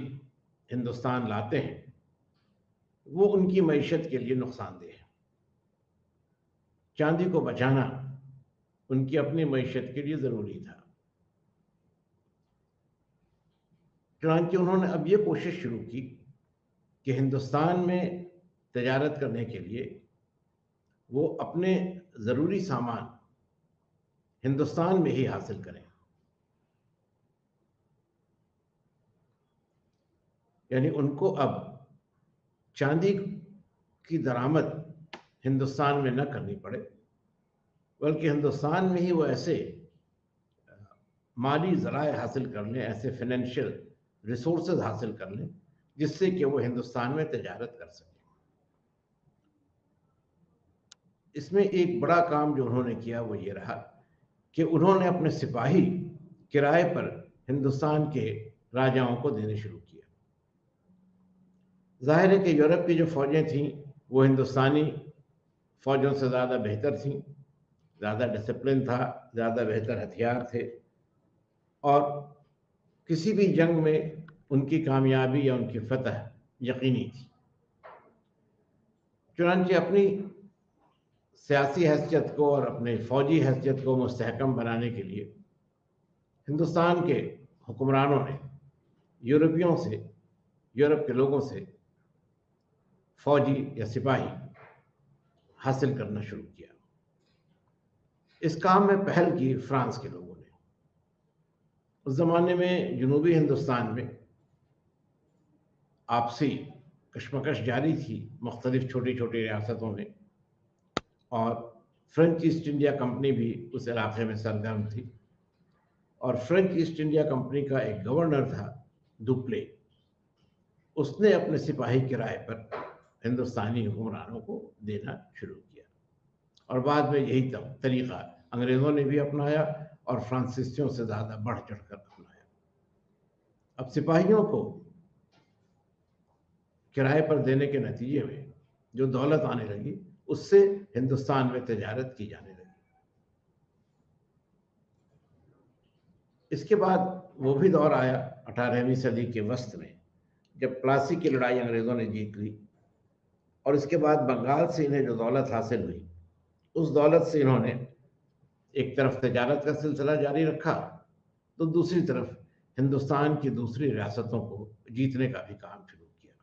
हिंदुस्तान लाते हैं, वो उनकी मईशत के लिए नुकसानदेह है। चांदी को बचाना उनकी अपनी मईशत के लिए ज़रूरी था। चुनांचे उन्होंने अब ये कोशिश शुरू की कि हिंदुस्तान में तजारत करने के लिए वो अपने ज़रूरी सामान हिंदुस्तान में ही हासिल करें। यानी उनको अब चांदी की दरामद हिंदुस्तान में न करनी पड़े, बल्कि हिंदुस्तान में ही वो ऐसे माली ज़राए हासिल कर लें, ऐसे फाइनेंशियल रिसोर्सेज हासिल कर लें जिससे कि वो हिंदुस्तान में तजारत कर सकें। इसमें एक बड़ा काम जो उन्होंने किया वो ये रहा कि उन्होंने अपने सिपाही किराए पर हिंदुस्तान के राजाओं को देने शुरू किया। जाहिर है कि यूरोप की जो फ़ौजें थीं वो हिंदुस्तानी फ़ौजों से ज़्यादा बेहतर थीं, ज़्यादा डिसिप्लिन था, ज़्यादा बेहतर हथियार थे और किसी भी जंग में उनकी कामयाबी या उनकी फतह यकीनी थी। चुनांचे अपनी सियासी हैसियत को और अपने फ़ौजी हैसियत को मुस्तहकम बनाने के लिए हिंदुस्तान के हुक्मरानों ने यूरोप के लोगों से फ़ौजी या सिपाही हासिल करना शुरू किया। इस काम में पहल की फ्रांस के लोगों ने। उस ज़माने में जनूबी हिंदुस्तान में आपसी कशमकश जारी थी मुख्तलिफ छोटी छोटी रियासतों में, और फ्रेंच ईस्ट इंडिया कंपनी भी उस इलाके में सरगर्म थी। और फ्रेंच ईस्ट इंडिया कंपनी का एक गवर्नर था दुप्ले, उसने अपने सिपाही किराए पर हिंदुस्तानी हुक्मरानों को देना शुरू किया और बाद में यही तरीका अंग्रेज़ों ने भी अपनाया और फ्रांसीसियों से ज़्यादा बढ़ चढ़कर अपनाया। अब सिपाहियों को किराए पर देने के नतीजे में जो दौलत आने लगी उससे हिंदुस्तान में तजारत की जाने लगी। इसके बाद वो भी दौर आया 18वीं सदी के वस्त में, जब प्लासी की लड़ाई अंग्रेज़ों ने जीत ली और इसके बाद बंगाल से इन्हें जो दौलत हासिल हुई उस दौलत से इन्होंने एक तरफ तजारत का सिलसिला जारी रखा तो दूसरी तरफ हिंदुस्तान की दूसरी रियासतों को जीतने का भी काम शुरू किया।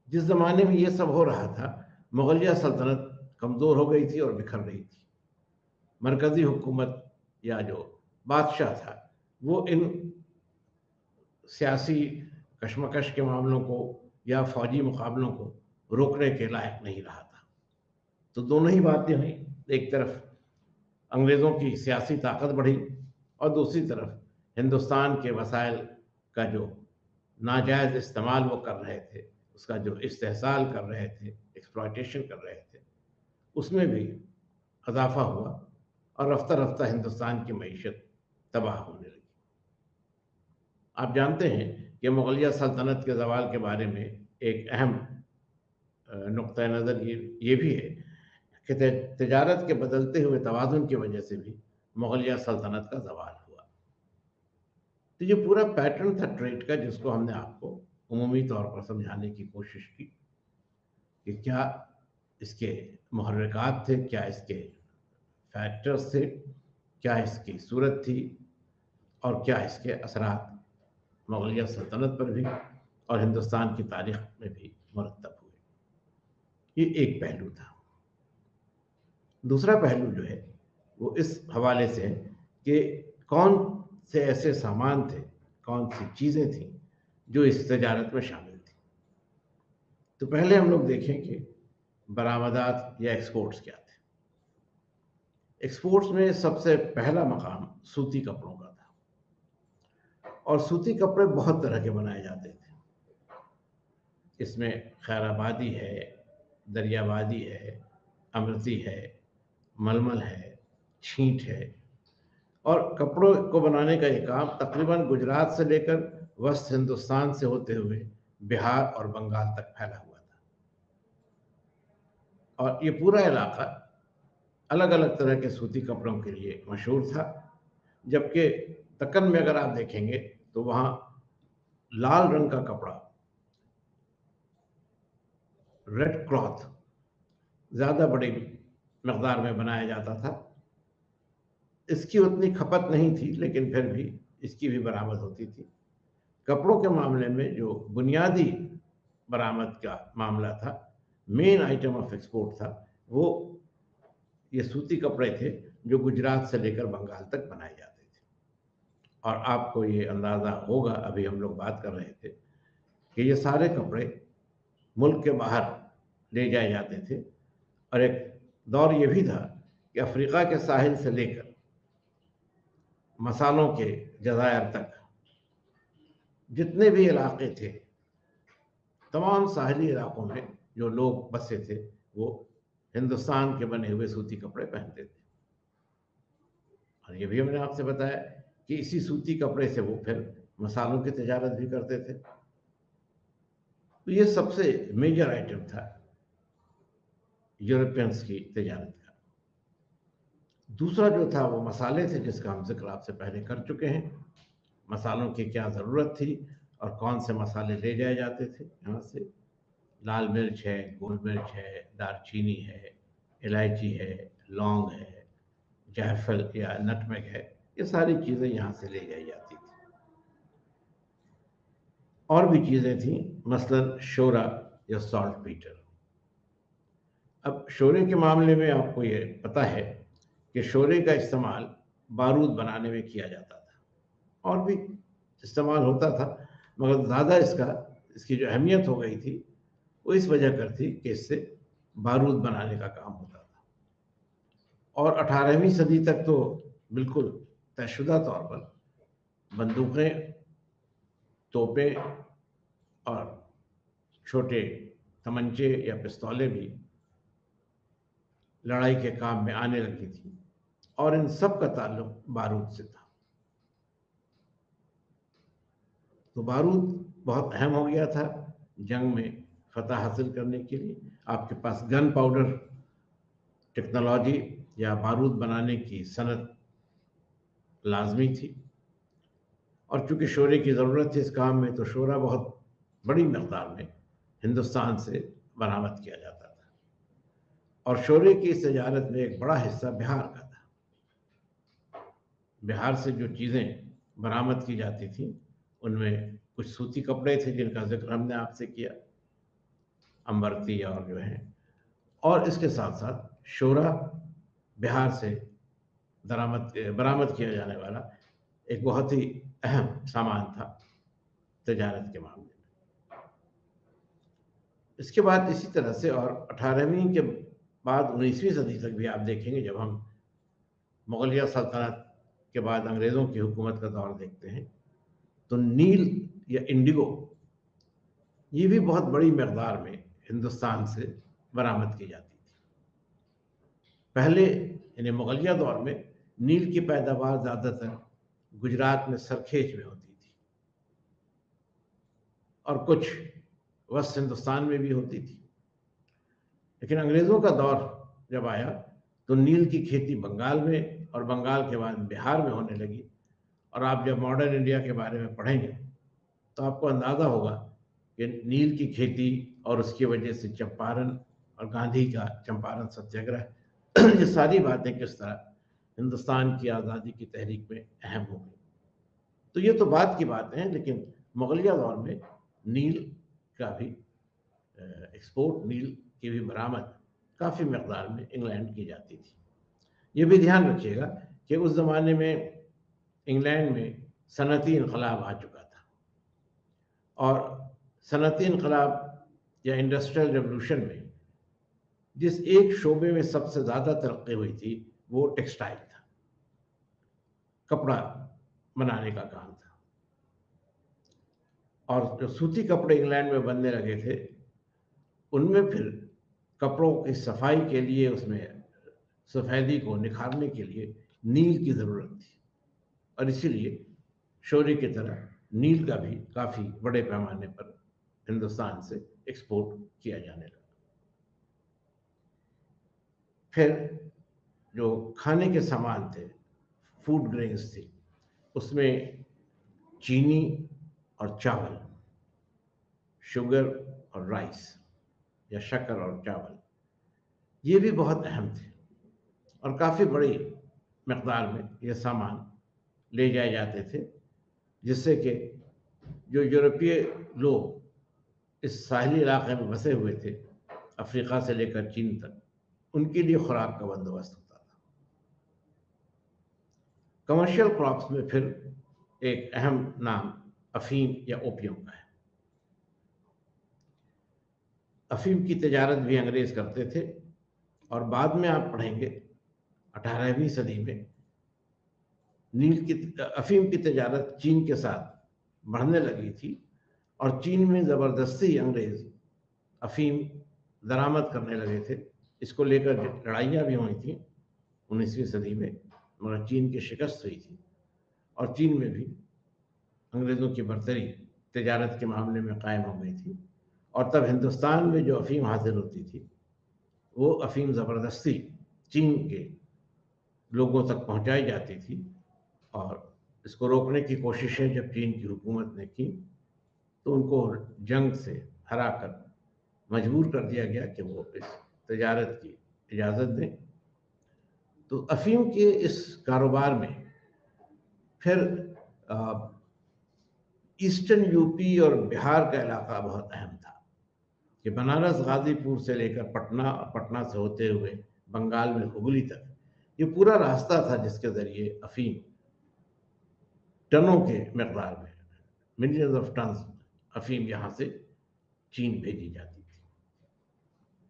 जिस ज़माने में ये सब हो रहा था, मुगलिया सल्तनत कमज़ोर हो गई थी और बिखर रही थी। मरकज़ी हुकूमत या जो बादशाह था वो इन सियासी कशमकश के मामलों को या फौजी मुकाबलों को रोकने के लायक नहीं रहा था। तो दोनों ही बातें हुई, एक तरफ अंग्रेज़ों की सियासी ताकत बढ़ी और दूसरी तरफ हिंदुस्तान के वसाइल का जो नाजायज़ इस्तेमाल वो कर रहे थे, उसका जो इस्तेहसाल कर रहे थे, एक्सप्लॉयटेशन कर रहे थे, उसमें भी इज़ाफ़ा हुआ और रफ्ता-रफ्ता हिंदुस्तान की मईशत तबाह होने लगी। आप जानते हैं कि मुग़लिया सल्तनत के ज़वाल के बारे में एक अहम नुक्ता नज़र ये भी है कि तिजारत के बदलते हुए तवाज़ुन की वजह से भी मुग़लिया सल्तनत का ज़वाल हुआ। तो ये पूरा पैटर्न था ट्रेड का, जिसको हमने आपको उमूमी तौर पर समझाने की कोशिश की कि क्या इसके मुहर्रिकात थे, क्या इसके फैक्टर्स थे, क्या इसकी सूरत थी और क्या इसके असरात मुग़लिया सल्तनत पर भी और हिंदुस्तान की तारीख़ में भी मुरतब हुए। ये एक पहलू था। दूसरा पहलू जो है वो इस हवाले से है कि कौन से ऐसे सामान थे, कौन सी चीज़ें थीं जो इस तजारत में शामिल थी। तो पहले हम लोग देखें कि बरामदात या एक्सपोर्ट्स क्या थे। एक्सपोर्ट्स में सबसे पहला मकाम सूती कपड़ों का था और सूती कपड़े बहुत तरह के बनाए जाते थे। इसमें खैराबादी है, दरियाबादी है, अमृती है, मलमल है, छींट है और कपड़ों को बनाने का ये काम तकरीबन गुजरात से लेकर वस्त हिंदुस्तान से होते हुए बिहार और बंगाल तक फैला हुआ था और ये पूरा इलाका अलग-अलग तरह के सूती कपड़ों के लिए मशहूर था। जबकि दक्कन में अगर आप देखेंगे तो वहाँ लाल रंग का कपड़ा, रेड क्लॉथ ज़्यादा बड़ी मकदार में बनाया जाता था। इसकी उतनी खपत नहीं थी, लेकिन फिर भी इसकी भी बरामद होती थी। कपड़ों के मामले में जो बुनियादी बरामद का मामला था, मेन आइटम ऑफ एक्सपोर्ट था, वो ये सूती कपड़े थे जो गुजरात से लेकर बंगाल तक बनाए जाते थे। और आपको ये अंदाज़ा होगा, अभी हम लोग बात कर रहे थे कि ये सारे कपड़े मुल्क के बाहर ले जाए जाते थे और एक दौर ये भी था कि अफ्रीका के साहिल से लेकर मसालों के जज़ायर तक जितने भी इलाके थे, तमाम साहली इलाकों में जो लोग बसे थे, वो हिंदुस्तान के बने हुए सूती कपड़े पहनते थे। और ये भी मैंने आपसे बताया कि इसी सूती कपड़े से वो फिर मसालों की तिजारत भी करते थे। तो ये सबसे मेजर आइटम था यूरोपियंस की तिजारत का। दूसरा जो था वो मसाले थे, जिसका हम ज़िक्र आपसे पहले कर चुके हैं। मसालों की क्या ज़रूरत थी और कौन से मसाले ले जाए जाते थे यहाँ से। लाल मिर्च है, गोल मिर्च है, दालचीनी है, इलायची है, लौंग है, जायफल या नटमेग है, ये सारी चीज़ें यहाँ से ले जाई जाती थी। और भी चीज़ें थीं, मसलन शोरा या सॉल्ट पीटर। अब शोरे के मामले में आपको ये पता है कि शोरे का इस्तेमाल बारूद बनाने में किया जाता था और भी इस्तेमाल होता था, मगर ज़्यादा इसकी जो अहमियत हो गई थी वो इस वजह कर थी कि इससे बारूद बनाने का काम होता था। और 18वीं सदी तक तो बिल्कुल तयशुदा तौर पर बंदूकें, तोपें और छोटे तमंचे या पिस्तौलें भी लड़ाई के काम में आने लगी थी और इन सब का ताल्लुक बारूद से था। तो बारूद बहुत अहम हो गया था जंग में फतह हासिल करने के लिए। आपके पास गन पाउडर टेक्नोलॉजी या बारूद बनाने की सनत लाजमी थी और चूंकि शोरे की ज़रूरत थी इस काम में, तो शोरा बहुत बड़ी मकदार में हिंदुस्तान से बरामद किया जाता था और शोरे की इस तजारत में एक बड़ा हिस्सा बिहार का था। बिहार से जो चीज़ें बरामद की जाती थी उनमें कुछ सूती कपड़े थे जिनका जिक्र हमने आपसे किया, अम्बरती और जो है, और इसके साथ साथ शोरा बिहार से बरामद किया जाने वाला एक बहुत ही अहम सामान था तजारत के मामले में। इसके बाद इसी तरह से और 18वीं के बाद 19वीं सदी तक भी आप देखेंगे, जब हम मुग़लिया सल्तनत के बाद अंग्रेज़ों की हुकूमत का दौर देखते हैं, तो नील या इंडिगो ये भी बहुत बड़ी मकदार में हिंदुस्तान से बरामद की जाती थी। पहले यानी मुगलिया दौर में नील की पैदावार ज़्यादातर गुजरात में सरखेज में होती थी और कुछ वस्त हिंदुस्तान में भी होती थी। लेकिन अंग्रेज़ों का दौर जब आया तो नील की खेती बंगाल में और बंगाल के बाद बिहार में होने लगी। और आप जब मॉडर्न इंडिया के बारे में पढ़ेंगे तो आपको अंदाज़ा होगा कि नील की खेती और उसकी वजह से चंपारण और गांधी का चंपारण सत्याग्रह ये सारी बातें किस तरह हिंदुस्तान की आज़ादी की तहरीक में अहम हो गई। तो ये तो बात की बात है, लेकिन मुगलिया दौर में नील का भी एक्सपोर्ट, नील की भी बरामद काफ़ी मकदार में इंग्लैंड की जाती थी। ये भी ध्यान रखिएगा कि उस ज़माने में इंग्लैंड में सनती इनकलाब आ चुका था और सनती इनकलाब या इंडस्ट्रियल रेवोल्यूशन में जिस एक शोबे में सबसे ज़्यादा तरक्की हुई थी वो टेक्सटाइल था, कपड़ा बनाने का काम था। और जो सूती कपड़े इंग्लैंड में बनने लगे थे उनमें फिर कपड़ों की सफाई के लिए, उसमें सफ़ेदी को निखारने के लिए नील की ज़रूरत थी और इसीलिए शोरे की तरह नील का भी काफ़ी बड़े पैमाने पर हिंदुस्तान से एक्सपोर्ट किया जाने लगा। फिर जो खाने के सामान थे, फूड ग्रेन्स थी, उसमें चीनी और चावल, शुगर और राइस या शक्कर और चावल, ये भी बहुत अहम थे और काफ़ी बड़ी मकदार में ये सामान ले जाए जाते थे, जिससे कि जो यूरोपीय लोग इस साहिली इलाके में बसे हुए थे, अफ्रीका से लेकर चीन तक, उनके लिए खुराक का बंदोबस्त होता था। कमर्शियल क्रॉप्स में फिर एक अहम नाम अफीम या ओपियम का है। अफीम की तजारत भी अंग्रेज करते थे और बाद में आप पढ़ेंगे 18वीं सदी में अफीम की तजारत चीन के साथ बढ़ने लगी थी और चीन में ज़बरदस्ती अंग्रेज अफीम दरामद करने लगे थे। इसको लेकर लड़ाइयाँ भी हुई थी 19वीं सदी में, मगर चीन की शिकस्त हुई थी और चीन में भी अंग्रेज़ों की बर्तरी तजारत के मामले में कायम हो गई थी। और तब हिंदुस्तान में जो अफीम हासिल होती थी वो अफीम ज़बरदस्ती चीन के लोगों तक पहुंचाई जाती थी और इसको रोकने की कोशिशें जब चीन की हुकूमत ने की तो उनको जंग से हराकर मजबूर कर दिया गया कि वो इस तजारत की इजाज़त दें। तो अफीम के इस कारोबार में फिर ईस्टर्न यूपी और बिहार का इलाका बहुत अहम था कि बनारस, गाजीपुर से लेकर पटना, पटना से होते हुए बंगाल में हुगली तक ये पूरा रास्ता था जिसके ज़रिए अफीम टनों के मकदार में, मिलियंस ऑफ टन्स अफीम यहाँ से चीन भेजी जाती थी।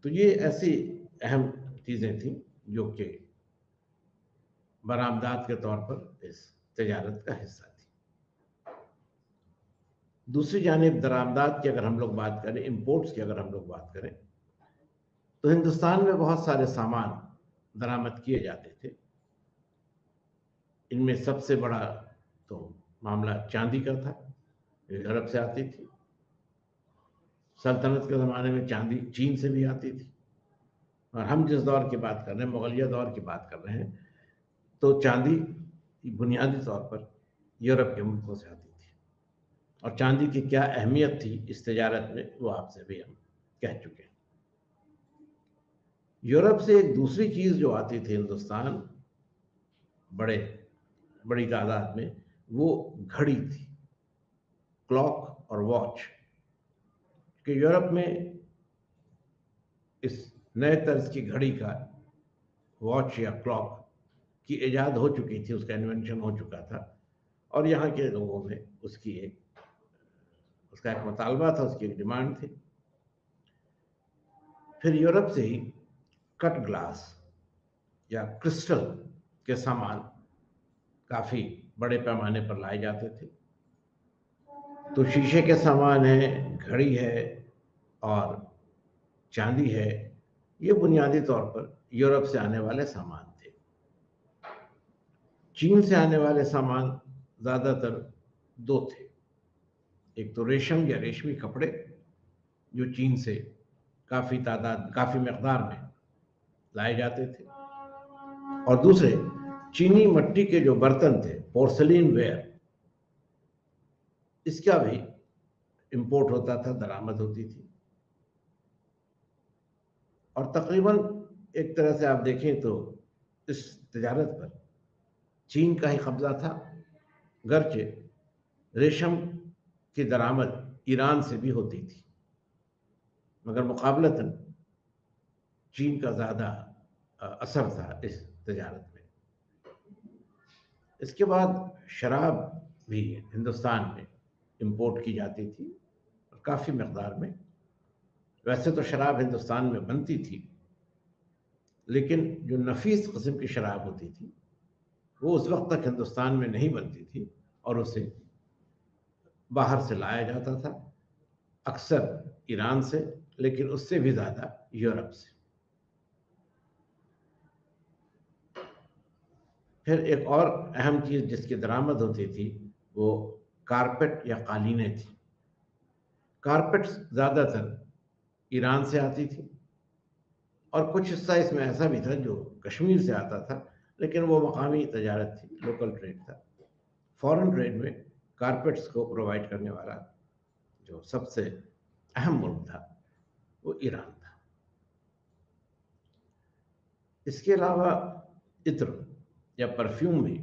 तो ये ऐसी अहम चीज़ें थीं जो कि बरामदात के तौर पर इस तजारत का हिस्सा थी। दूसरी जानिब दरामदात की अगर हम लोग बात करें, इंपोर्ट्स की अगर हम लोग बात करें, तो हिंदुस्तान में बहुत सारे सामान दरामद किए जाते थे। इनमें सबसे बड़ा तो मामला चांदी का था, यूरोप से आती थी। सल्तनत के ज़माने में चांदी चीन से भी आती थी और हम जिस दौर की बात कर रहे हैं, मुगलिया दौर की बात कर रहे हैं, तो चांदी बुनियादी तौर पर यूरोप के मुल्कों से आती थी और चांदी की क्या अहमियत थी इस तजारत में वो आपसे भी हम कह चुके हैं। यूरोप से एक दूसरी चीज़ जो आती थी हिंदुस्तान बड़ी तादाद में, वो घड़ी थी, क्लॉक और वॉच। कि यूरोप में इस नए तर्ज की घड़ी का, वॉच या क्लॉक की इजाद हो चुकी थी, उसका इन्वेंशन हो चुका था और यहाँ के लोगों में उसका एक मुतालबा था, उसकी एक डिमांड थी। फिर यूरोप से ही कट ग्लास या क्रिस्टल के सामान काफ़ी बड़े पैमाने पर लाए जाते थे तो शीशे के सामान हैं, घड़ी है और चांदी है, ये बुनियादी तौर पर यूरोप से आने वाले सामान थे। चीन से आने वाले सामान ज़्यादातर दो थे। एक तो रेशम या रेशमी कपड़े, जो चीन से काफ़ी मकदार में लाए जाते थे, और दूसरे चीनी मिट्टी के जो बर्तन थे, पोर्सलिन वेयर, इसका भी इंपोर्ट होता था, दरामद होती थी। और तकरीबन एक तरह से आप देखें तो इस तजारत पर चीन का ही कब्जा था, गरचे रेशम की दरामद ईरान से भी होती थी, मगर मुकाबलतन चीन का ज़्यादा असर था इस तजारत में। इसके बाद शराब भी हिंदुस्तान में इंपोर्ट की जाती थी, और काफ़ी मकदार में। वैसे तो शराब हिंदुस्तान में बनती थी, लेकिन जो नफीस किस्म की शराब होती थी वो उस वक्त तक हिंदुस्तान में नहीं बनती थी, और उसे बाहर से लाया जाता था, अक्सर ईरान से, लेकिन उससे भी ज़्यादा यूरोप से। फिर एक और अहम चीज़ जिसकी दरामद होती थी वो कारपेट या कालीनें थी। कारपेट ज़्यादातर ईरान से आती थी, और कुछ हिस्सा इसमें ऐसा भी था जो कश्मीर से आता था, लेकिन वो मकामी तजारत थी, लोकल ट्रेड था। फॉरेन ट्रेड में कारपेट्स को प्रोवाइड करने वाला जो सबसे अहम मुल्क था वो ईरान था। इसके अलावा इत्र या परफ्यूम भी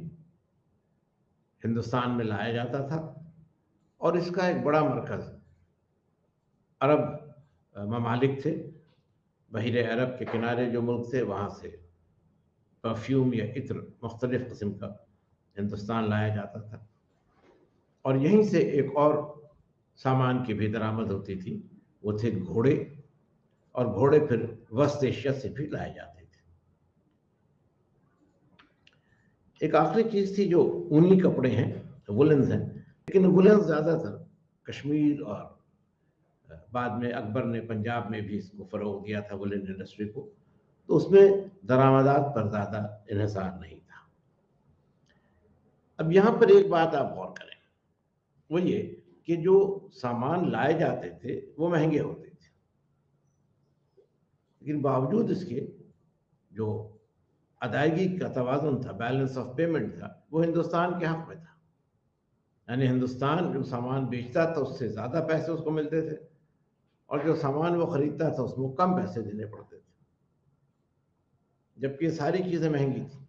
हिंदुस्तान में लाया जाता था, और इसका एक बड़ा मरकज़ अरब ममालिक थे। बहीरे अरब के किनारे जो मुल्क थे, वहाँ से परफ्यूम या इत्र मुख्तलिफ़ किस्म का हिंदुस्तान लाया जाता था, और यहीं से एक और सामान की भी दरामद होती थी, वो थे घोड़े, और घोड़े फिर वस्त एशिया से भी लाए जाते थे। एक आखिरी चीज़ थी जो ऊनी कपड़े हैं, वुलन्स हैं, लेकिन वुलन्स ज़्यादातर कश्मीर, और बाद में अकबर ने पंजाब में भी इसको फ़रोग़ दिया था, वुलन इंडस्ट्री को, तो उसमें दरामदात पर ज़्यादा इन्हिसार नहीं था। अब यहाँ पर एक बात आप गौर करें, वो ये कि जो सामान लाए जाते थे वो महंगे होते थे, लेकिन बावजूद इसके जो अदायगी का तवाज़ुन था, बैलेंस ऑफ पेमेंट था, वो हिंदुस्तान के हक़ में था। यानी हिंदुस्तान जो सामान बेचता था उससे ज़्यादा पैसे उसको मिलते थे, और जो सामान वो ख़रीदता था उसमें कम पैसे देने पड़ते थे, जबकि ये सारी चीज़ें महंगी थी।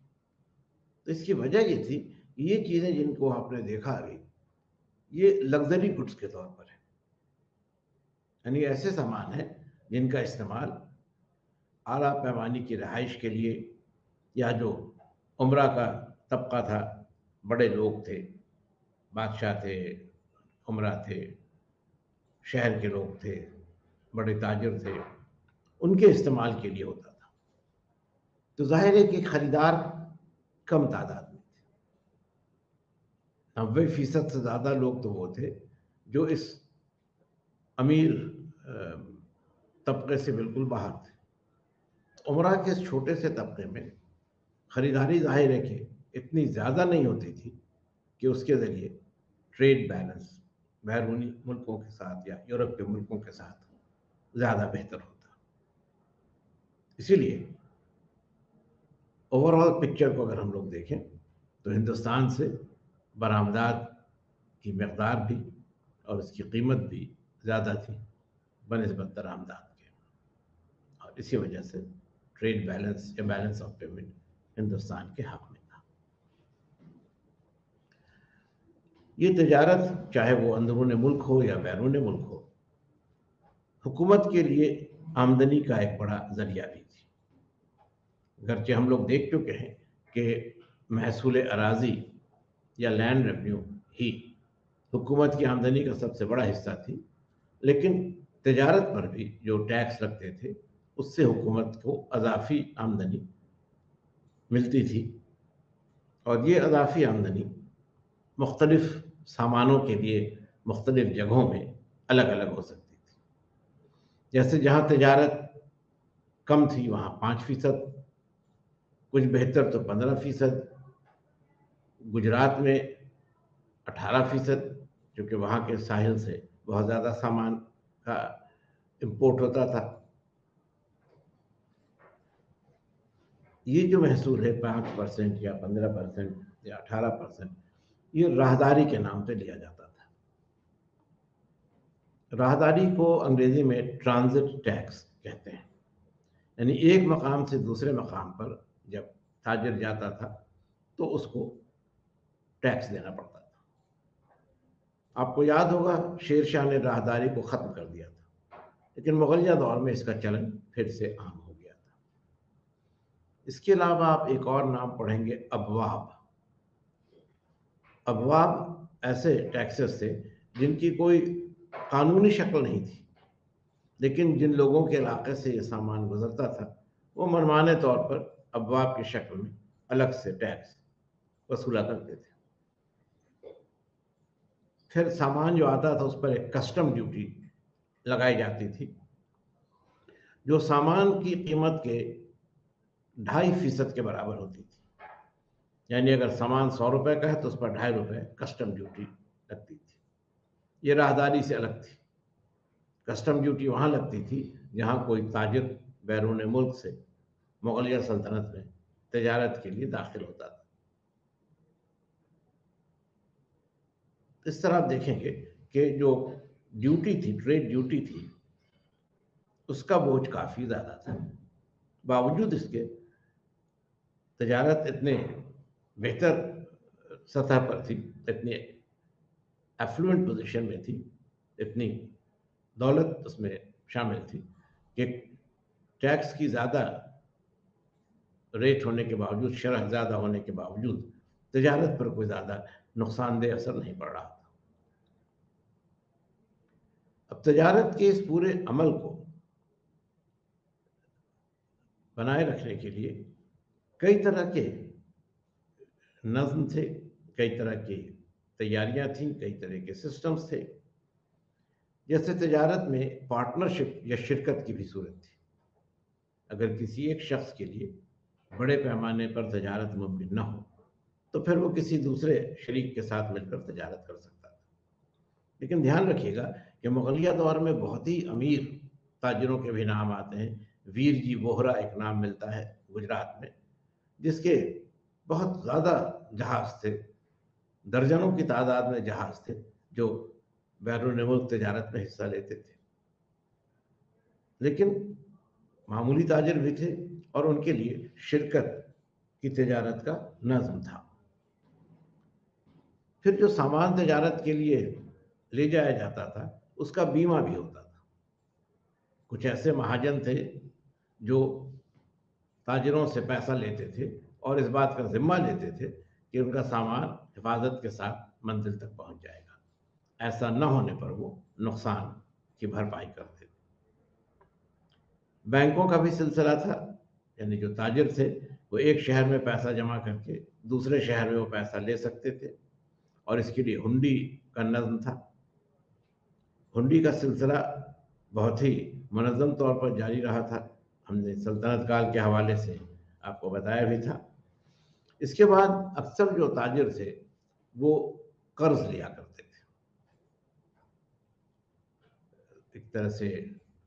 तो इसकी वजह ये थी कि ये चीज़ें जिनको आपने देखा अभी, ये लग्जरी गुड्स के तौर पर है, यानी ऐसे सामान हैं जिनका इस्तेमाल आला पैमाने की रहाइश के लिए, या जो उमरा का तबका था, बड़े लोग थे, बादशाह थे, उमरा थे, शहर के लोग थे, बड़े ताजिर थे, उनके इस्तेमाल के लिए होता था। तो ज़ाहिर है कि खरीदार कम तादाद में थे। 90% से ज़्यादा लोग तो वो थे जो इस अमीर तबके से बिल्कुल बाहर थे। उमरा के इस छोटे से तबके में खरीदारी ज़ाहिर है कि इतनी ज़्यादा नहीं होती थी कि उसके ज़रिए ट्रेड बैलेंस बैरूनी मुल्कों के साथ या यूरोप के मुल्कों के साथ ज़्यादा बेहतर होता। इसीलिए ओवरऑल पिक्चर को अगर हम लोग देखें तो हिंदुस्तान से बरामदात की मकदार भी और इसकी कीमत भी ज़्यादा थी बनिस्बत दरामदात के, और इसी वजह से ट्रेड बैलेंस या बैलेंस ऑफ पेमेंट हिंदुस्तान के हक़ में था। ये तजारत चाहे वो अंदरून मुल्क हो या बैरून मुल्क हो, हुकूमत के लिए आमदनी का एक बड़ा ज़रिया भी थी। गरचे हम लोग देख चुके हैं कि महसूल अराज़ी या लैंड रेवेन्यू ही हुकूमत की आमदनी का सबसे बड़ा हिस्सा थी, लेकिन तजारत पर भी जो टैक्स लगते थे उससे हुकूमत को अज़ाफ़ी आमदनी मिलती थी, और ये अज़ाफ़ी आमदनी मुख्तलिफ़ सामानों के लिए मुख्तलिफ जगहों में अलग अलग हो सकती थी। जैसे जहाँ तजारत कम थी वहाँ 5%, कुछ बेहतर तो 15%, गुजरात में 18%, क्योंकि वहाँ के साहिल से बहुत ज़्यादा सामान का इंपोर्ट होता था। ये जो महसूल है 5% या 15% या 18%, ये राहदारी के नाम पे लिया जाता था। राहदारी को अंग्रेजी में ट्रांजिट टैक्स कहते हैं, यानी एक मकाम से दूसरे मकाम पर जब ताजिर जाता था तो उसको टैक्स देना पड़ता था। आपको याद होगा शेर शाह ने राहदारी को ख़त्म कर दिया था, लेकिन मुगलिया दौर में इसका चलन फिर से आम हो गया था। इसके अलावा आप एक और नाम पढ़ेंगे, अबवाब। अबवाब ऐसे टैक्सेस थे जिनकी कोई कानूनी शक्ल नहीं थी, लेकिन जिन लोगों के इलाके से ये सामान गुजरता था वो मनमाने तौर पर अबवाब की शक्ल में अलग से टैक्स वसूला करते थे। फिर सामान जो आता था उस पर एक कस्टम ड्यूटी लगाई जाती थी, जो सामान की कीमत के 2.5% के बराबर होती थी। यानी अगर सामान 100 रुपए का है तो उस पर 2.5 रुपए कस्टम ड्यूटी लगती थी। ये राहदारी से अलग थी। कस्टम ड्यूटी वहाँ लगती थी जहाँ कोई ताजिर बैरून मुल्क से मुगलिया सल्तनत में तजारत के लिए दाखिल होता था। इस तरह आप देखेंगे कि जो ड्यूटी थी, ट्रेड ड्यूटी थी, उसका बोझ काफ़ी ज़्यादा था। बावजूद इसके तजारत इतने बेहतर सतह पर थी, इतनी एफ्लुएंट पोजीशन में थी, इतनी दौलत उसमें शामिल थी कि टैक्स की ज़्यादा रेट होने के बावजूद, शरह ज़्यादा होने के बावजूद तजारत पर कोई ज़्यादा नुकसानदेह असर नहीं पड़ रहा था। अब तजारत के इस पूरे अमल को बनाए रखने के लिए कई तरह के नज़्म थे, कई तरह की तैयारियां थीं, कई तरह के सिस्टम्स थे। जैसे तजारत में पार्टनरशिप या शिरकत की भी सूरत थी। अगर किसी एक शख्स के लिए बड़े पैमाने पर तजारत मुमकिन न हो तो फिर वो किसी दूसरे शरीक के साथ मिलकर तजारत कर सकता था। लेकिन ध्यान रखिएगा कि मुगलिया दौर में बहुत ही अमीर ताजिरों के भी नाम आते हैं। वीर जी वोहरा एक नाम मिलता है गुजरात में, जिसके बहुत ज़्यादा जहाज़ थे, दर्जनों की तादाद में जहाज़ थे जो बैरून मुल्क तजारत में हिस्सा लेते थे। लेकिन मामूली ताजिर भी थे और उनके लिए शिरकत की तजारत का नज़्म था। फिर जो सामान तजारत के लिए ले जाया जाता था उसका बीमा भी होता था। कुछ ऐसे महाजन थे जो ताजिरों से पैसा लेते थे और इस बात का जिम्मा लेते थे कि उनका सामान हिफाजत के साथ मंजिल तक पहुंच जाएगा। ऐसा न होने पर वो नुकसान की भरपाई करते थे। बैंकों का भी सिलसिला था, यानी जो ताजिर थे वो एक शहर में पैसा जमा करके दूसरे शहर में वो पैसा ले सकते थे और इसके लिए हुंडी का नज़्म था। हुंडी का सिलसिला बहुत ही मुनज़्ज़म तौर पर जारी रहा था। हमने सल्तनत काल के हवाले से आपको बताया भी था। इसके बाद अक्सर जो ताजिर थे वो कर्ज लिया करते थे। एक तरह से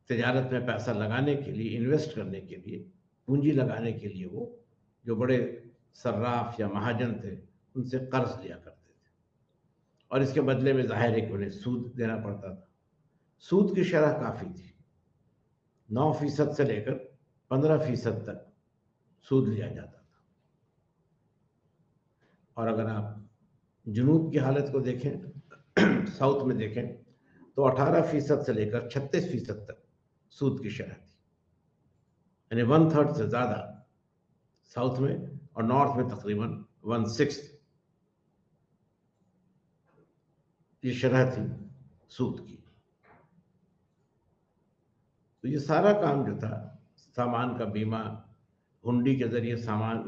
तजारत में पैसा लगाने के लिए, इन्वेस्ट करने के लिए, पूंजी लगाने के लिए वो जो बड़े सर्राफ या महाजन थे उनसे कर्ज लिया करते थे और इसके बदले में ज़ाहिर है कि उन्हें सूद देना पड़ता था। सूद की शरह काफ़ी थी, 9% से लेकर 15% तक सूद लिया जाता था। और अगर आप जुनूब की हालत को देखें, साउथ में देखें, तो 18% से लेकर 36% तक सूद की शरह थी। यानी 1/3 से ज़्यादा साउथ में और नॉर्थ में तकरीबन 1/6 ये शरह थी सूद की। तो ये सारा काम जो था, सामान का बीमा, हुंडी के ज़रिए सामान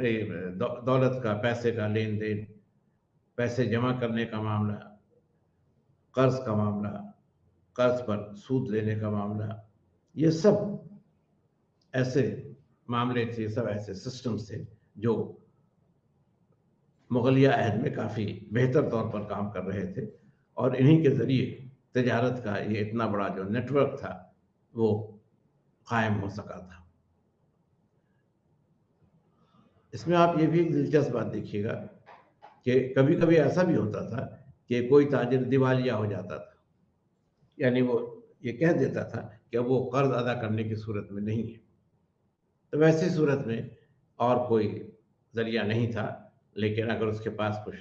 दौलत का, पैसे का लेन देन, पैसे जमा करने का मामला, कर्ज का मामला, कर्ज पर सूद लेने का मामला, ये सब ऐसे मामले थे, सब ऐसे सिस्टम्स थे जो मुगलिया अहद में काफ़ी बेहतर तौर पर काम कर रहे थे, और इन्हीं के ज़रिए तजारत का ये इतना बड़ा जो नेटवर्क था वो कायम हो सका था। इसमें आप ये भी एक दिलचस्प बात देखिएगा कि कभी-कभी ऐसा भी होता था कि कोई ताजिर दिवालिया हो जाता था, यानी वो ये कह देता था कि अब वो कर्ज अदा करने की सूरत में नहीं है। तो वैसी सूरत में और कोई ज़रिया नहीं था, लेकिन अगर उसके पास कुछ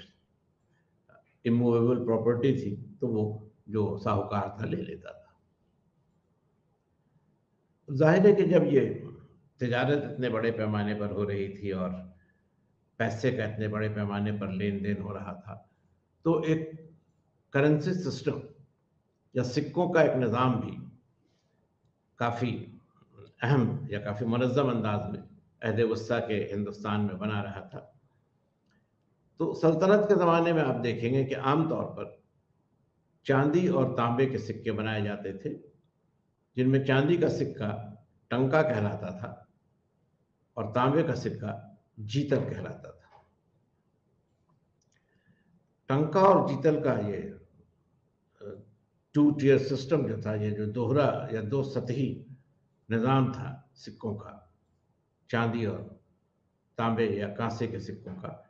इमूवेबल प्रॉपर्टी थी तो वो जो साहूकार था ले लेता था। ज़ाहिर है कि जब ये तिजारत इतने बड़े पैमाने पर हो रही थी और पैसे का इतने बड़े पैमाने पर लेन-देन हो रहा था, तो एक करेंसी सिस्टम या सिक्कों का एक निज़ाम भी काफ़ी अहम या काफ़ी मुनज़्ज़म अंदाज़ में अहद वस्ता के हिंदुस्तान में बना रहा था। तो सल्तनत के ज़माने में आप देखेंगे कि आम तौर पर चांदी और तांबे के सिक्के बनाए जाते थे, जिनमें चांदी का सिक्का टंका कहलाता था और तांबे का सिक्का जीतल कहलाता था। टंका और जीतल का ये टू टियर सिस्टम जो था, ये जो दोहरा या दो सतही निज़ाम था सिक्कों का, चांदी और तांबे या कांसे के सिक्कों का,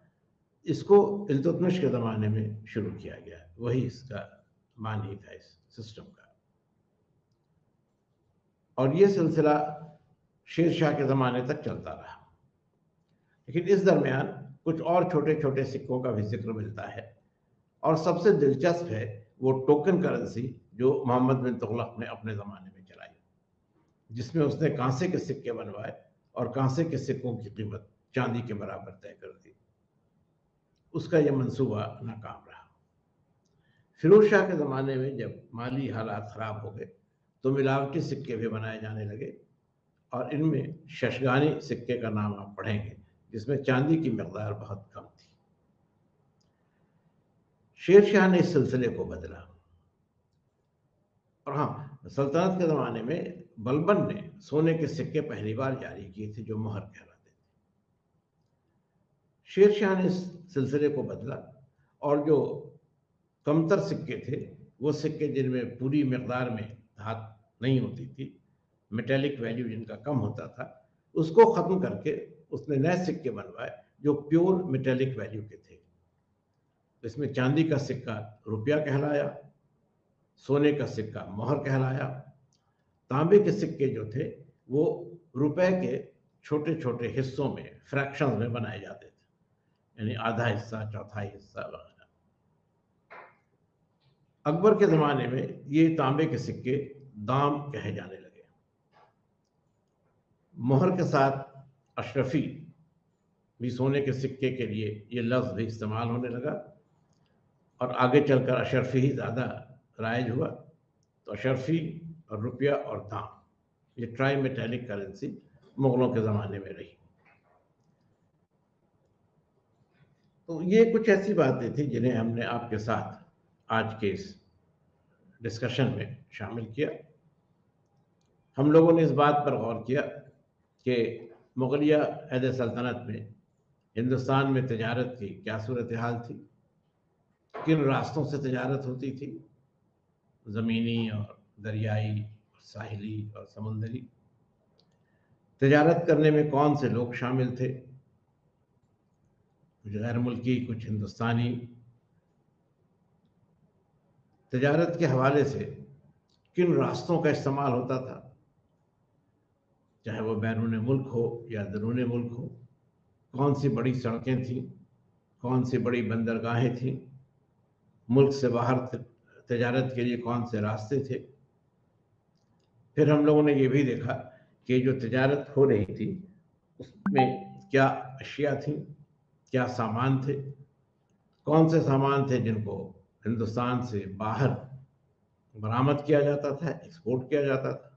इसको इल्तुतमिश के ज़माने में शुरू किया गया। वही इसका मान ही था इस सिस्टम का, और ये सिलसिला शेर शाह के ज़माने तक चलता रहा। लेकिन इस दरमियान कुछ और छोटे छोटे सिक्कों का भी जिक्र मिलता है, और सबसे दिलचस्प है वो टोकन करेंसी जो मोहम्मद बिन तुगलक ने अपने ज़माने में चलाई, जिसमें उसने कांसे के सिक्के बनवाए और कांसे के सिक्कों की कीमत चांदी के बराबर तय कर दी। उसका यह मंसूबा नाकाम रहा। फिरोज शाह के ज़माने में जब माली हालात ख़राब हो गए तो मिलावटी सिक्के भी बनाए जाने लगे, और इनमें शशगानी सिक्के का नाम आप पढ़ेंगे, जिसमें चांदी की मकदार बहुत कम थी। शेर शाह ने इस सिलसिले को बदला, और हाँ, सल्तनत के ज़माने में बलबन ने सोने के सिक्के पहली बार जारी किए थे जो मोहर कहलाते थे। शेर शाह ने इस सिलसिले को बदला, और जो कमतर सिक्के थे, वो सिक्के जिनमें पूरी मकदार में धात नहीं होती थी, मेटेलिक वैल्यू जिनका कम होता था, उसको ख़त्म करके उसने नए सिक्के बनवाए जो प्योर मेटेलिक वैल्यू के थे। इसमें चांदी का सिक्का रुपया कहलाया, सोने का सिक्का मोहर कहलाया, तांबे के सिक्के जो थे वो रुपए के छोटे छोटे हिस्सों में, फ्रैक्शन में बनाए जाते थे, यानी आधा हिस्सा, चौथाई हिस्सा वगैरह। अकबर के ज़माने में ये तांबे के सिक्के दाम कहे जाने लगे। मोहर के साथ अशरफी भी सोने के सिक्के के लिए ये लफ्ज़ भी इस्तेमाल होने लगा, और आगे चलकर अशरफी ही ज़्यादा राइज हुआ। तो अशरफी और रुपया और दाम, ये ट्राई मेटेलिक करेंसी मुग़लों के ज़माने में रही। तो ये कुछ ऐसी बातें थी जिन्हें हमने आपके साथ आज के इस डिस्कशन में शामिल किया। हम लोगों ने इस बात पर गौर किया कि मुग़लिया अहद सल्तनत में हिंदुस्तान में तजारत की क्या सूरत हाल थी, किन रास्तों से तजारत होती थी, ज़मीनी और दरियाई और साहिली और समुंदरी। तजारत करने में कौन से लोग शामिल थे, कुछ गैर मुल्की, कुछ हिंदुस्तानी। तजारत के हवाले से किन रास्तों का इस्तेमाल होता था, चाहे वो बैरून मुल्क हो या दरून मुल्क हो, कौन सी बड़ी सड़कें थीं, कौन सी बड़ी बंदरगाहें थीं, मुल्क से बाहर तजारत के लिए कौन से रास्ते थे। फिर हम लोगों ने ये भी देखा कि जो तजारत हो रही थी उसमें क्या अशिया थी, क्या सामान थे, कौन से सामान थे जिनको हिंदुस्तान से बाहर बरामद किया जाता था, एक्सपोर्ट किया जाता था,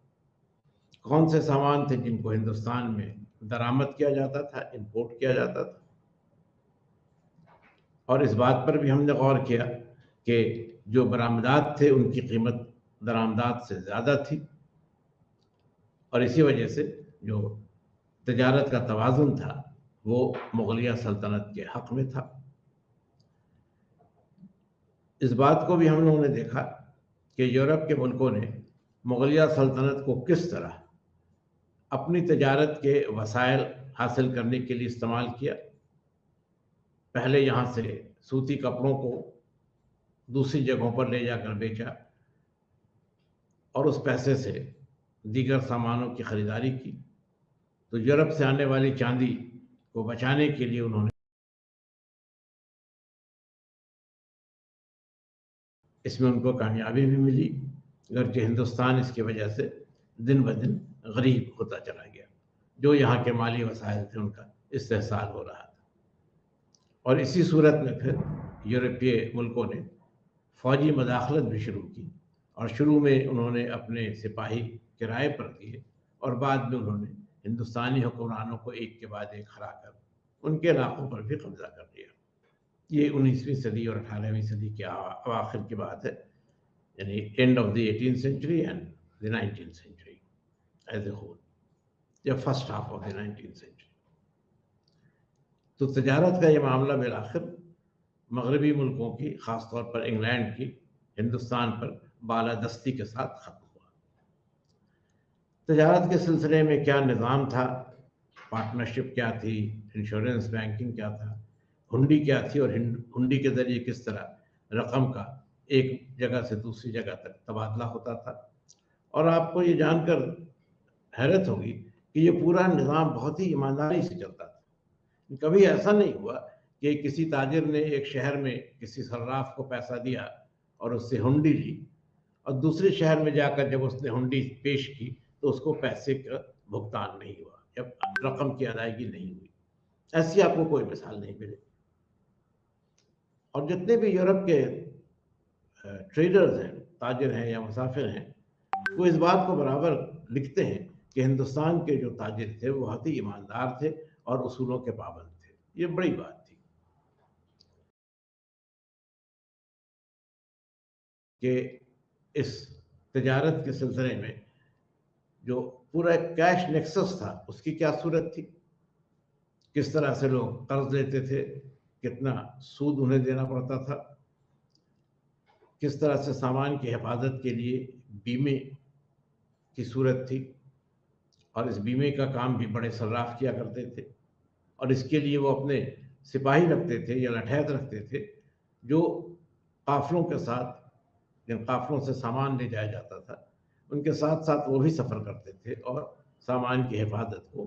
कौन से सामान थे जिनको हिंदुस्तान में दरामद किया जाता था, इंपोर्ट किया जाता था। और इस बात पर भी हमने गौर किया कि जो बरामदात थे उनकी कीमत दरामदात से ज़्यादा थी, और इसी वजह से जो तजारत का तवाज़ुन था वो मुग़लिया सल्तनत के हक़ में था। इस बात को भी हम लोगों ने देखा कि यूरोप के मुल्कों ने मुग़लिया सल्तनत को किस तरह अपनी तजारत के वसाइल हासिल करने के लिए इस्तेमाल किया। पहले यहाँ से सूती कपड़ों को दूसरी जगहों पर ले जाकर बेचा और उस पैसे से दीगर सामानों की ख़रीदारी की। तो यूरोप से आने वाली चांदी को बचाने के लिए उन्होंने इसमें उनको कामयाबी भी मिली, अगरचे हिंदुस्तान इसकी वजह से दिन ब दिन गरीब होता चला गया। जो यहाँ के माली वसाइल थे उनका इस्तेहसाल हो रहा था, और इसी सूरत में फिर यूरोपीय मुल्कों ने फ़ौजी मदाखलत भी शुरू की, और शुरू में उन्होंने अपने सिपाही किराए पर दिए और बाद में उन्होंने हिंदुस्तानी हुक्मरानों को एक के बाद एक हरा कर उनके इलाक़ों पर भी कब्ज़ा कर लिया। ये 19वीं सदी और 18वीं सदी के अवाखिर की बात है, यानी end of the 18th century and the 19th century as a whole, या first half of the 19th century. तो तजारत का ये मामला बिलाखिर मगरबी मुल्कों की, ख़ास तौर पर इंग्लैंड की, हिंदुस्तान पर बालादस्ती के साथ ख़त्म हुआ। तजारत के सिलसिले में क्या निज़ाम था, पार्टनरशिप क्या थी, इंश्योरेंस बैंकिंग क्या था, हुंडी क्या थी, और हुंडी के ज़रिए किस तरह रकम का एक जगह से दूसरी जगह तक तबादला होता था। और आपको ये जानकर हैरत होगी कि ये पूरा निज़ाम बहुत ही ईमानदारी से चलता था। कभी ऐसा नहीं हुआ कि किसी ताजिर ने एक शहर में किसी सर्राफ को पैसा दिया और उससे हुंडी ली, और दूसरे शहर में जाकर जब उसने हुंडी पेश की तो उसको पैसे का भुगतान नहीं हुआ, जब रकम की अदायगी नहीं हुई। ऐसी आपको कोई मिसाल नहीं मिलेगी। और जितने भी यूरोप के ट्रेडर्स हैं, ताजिर हैं या मुसाफिर हैं, वो इस बात को बराबर लिखते हैं कि हिंदुस्तान के जो ताजिर थे वो बहुत ही ईमानदार थे और उसूलों के पाबंद थे। ये बड़ी बात थी कि इस तजारत के सिलसिले में जो पूरा कैश नेक्सस था उसकी क्या सूरत थी, किस तरह से लोग कर्ज लेते थे, कितना सूद उन्हें देना पड़ता था, किस तरह से सामान की हिफाजत के लिए बीमे की सूरत थी, और इस बीमे का काम भी बड़े सर्राफ किया करते थे, और इसके लिए वो अपने सिपाही रखते थे या लठैत रखते थे जो काफिलों के साथ, जिन काफिलों से सामान ले जाया जाता था उनके साथ साथ वो भी सफ़र करते थे और सामान की हिफाजत को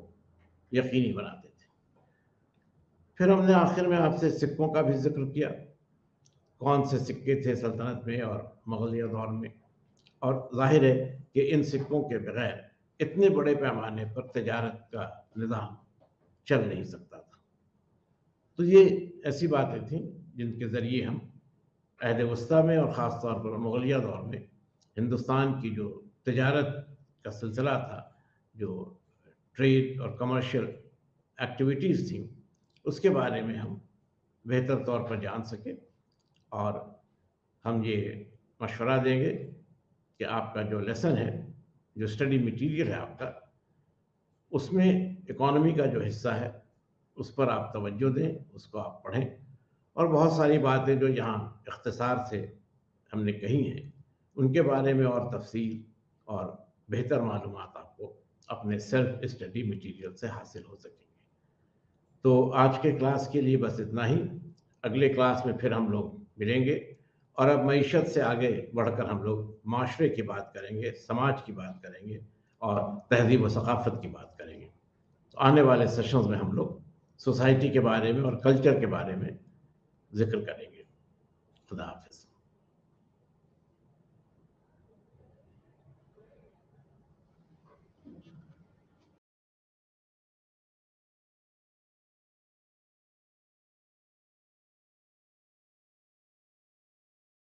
यकीनी बनाते थे। फिर हमने आखिर में आपसे सिक्कों का भी जिक्र किया, कौन से सिक्के थे सल्तनत में और मुग़लिया दौर में, और जाहिर है कि इन सिक्कों के बगैर इतने बड़े पैमाने पर तजारत का निज़ाम चल नहीं सकता था। तो ये ऐसी बातें थीं जिनके ज़रिए हम अहद वस्ता में और ख़ास तौर पर मुग़लिया दौर में हिंदुस्तान की जो तजारत का सिलसिला था, जो ट्रेड और कमर्शियल एक्टिविटीज़ थी, उसके बारे में हम बेहतर तौर पर जान सकें। और हम ये मशवरा देंगे कि आपका जो लेसन है, जो स्टडी मटीरियल है आपका, उसमें इकॉनमी का जो हिस्सा है उस पर आप तवज्जो दें, उसको आप पढ़ें, और बहुत सारी बातें जो यहाँ इख्तिसार से हमने कही हैं उनके बारे में और तफसील और बेहतर मालूमात आपको अपने सेल्फ स्टडी मटीरियल से हासिल हो सकेंगे। तो आज के क्लास के लिए बस इतना ही। अगले क्लास में फिर हम लोग मिलेंगे, और अब मईशत से आगे बढ़कर हम लोग माशरे की बात करेंगे, समाज की बात करेंगे और तहज़ीब व सक़ाफ़त की बात करेंगे। तो आने वाले सेशंस में हम लोग सोसाइटी के बारे में और कल्चर के बारे में ज़िक्र करेंगे। खुदा हाफ़िज़।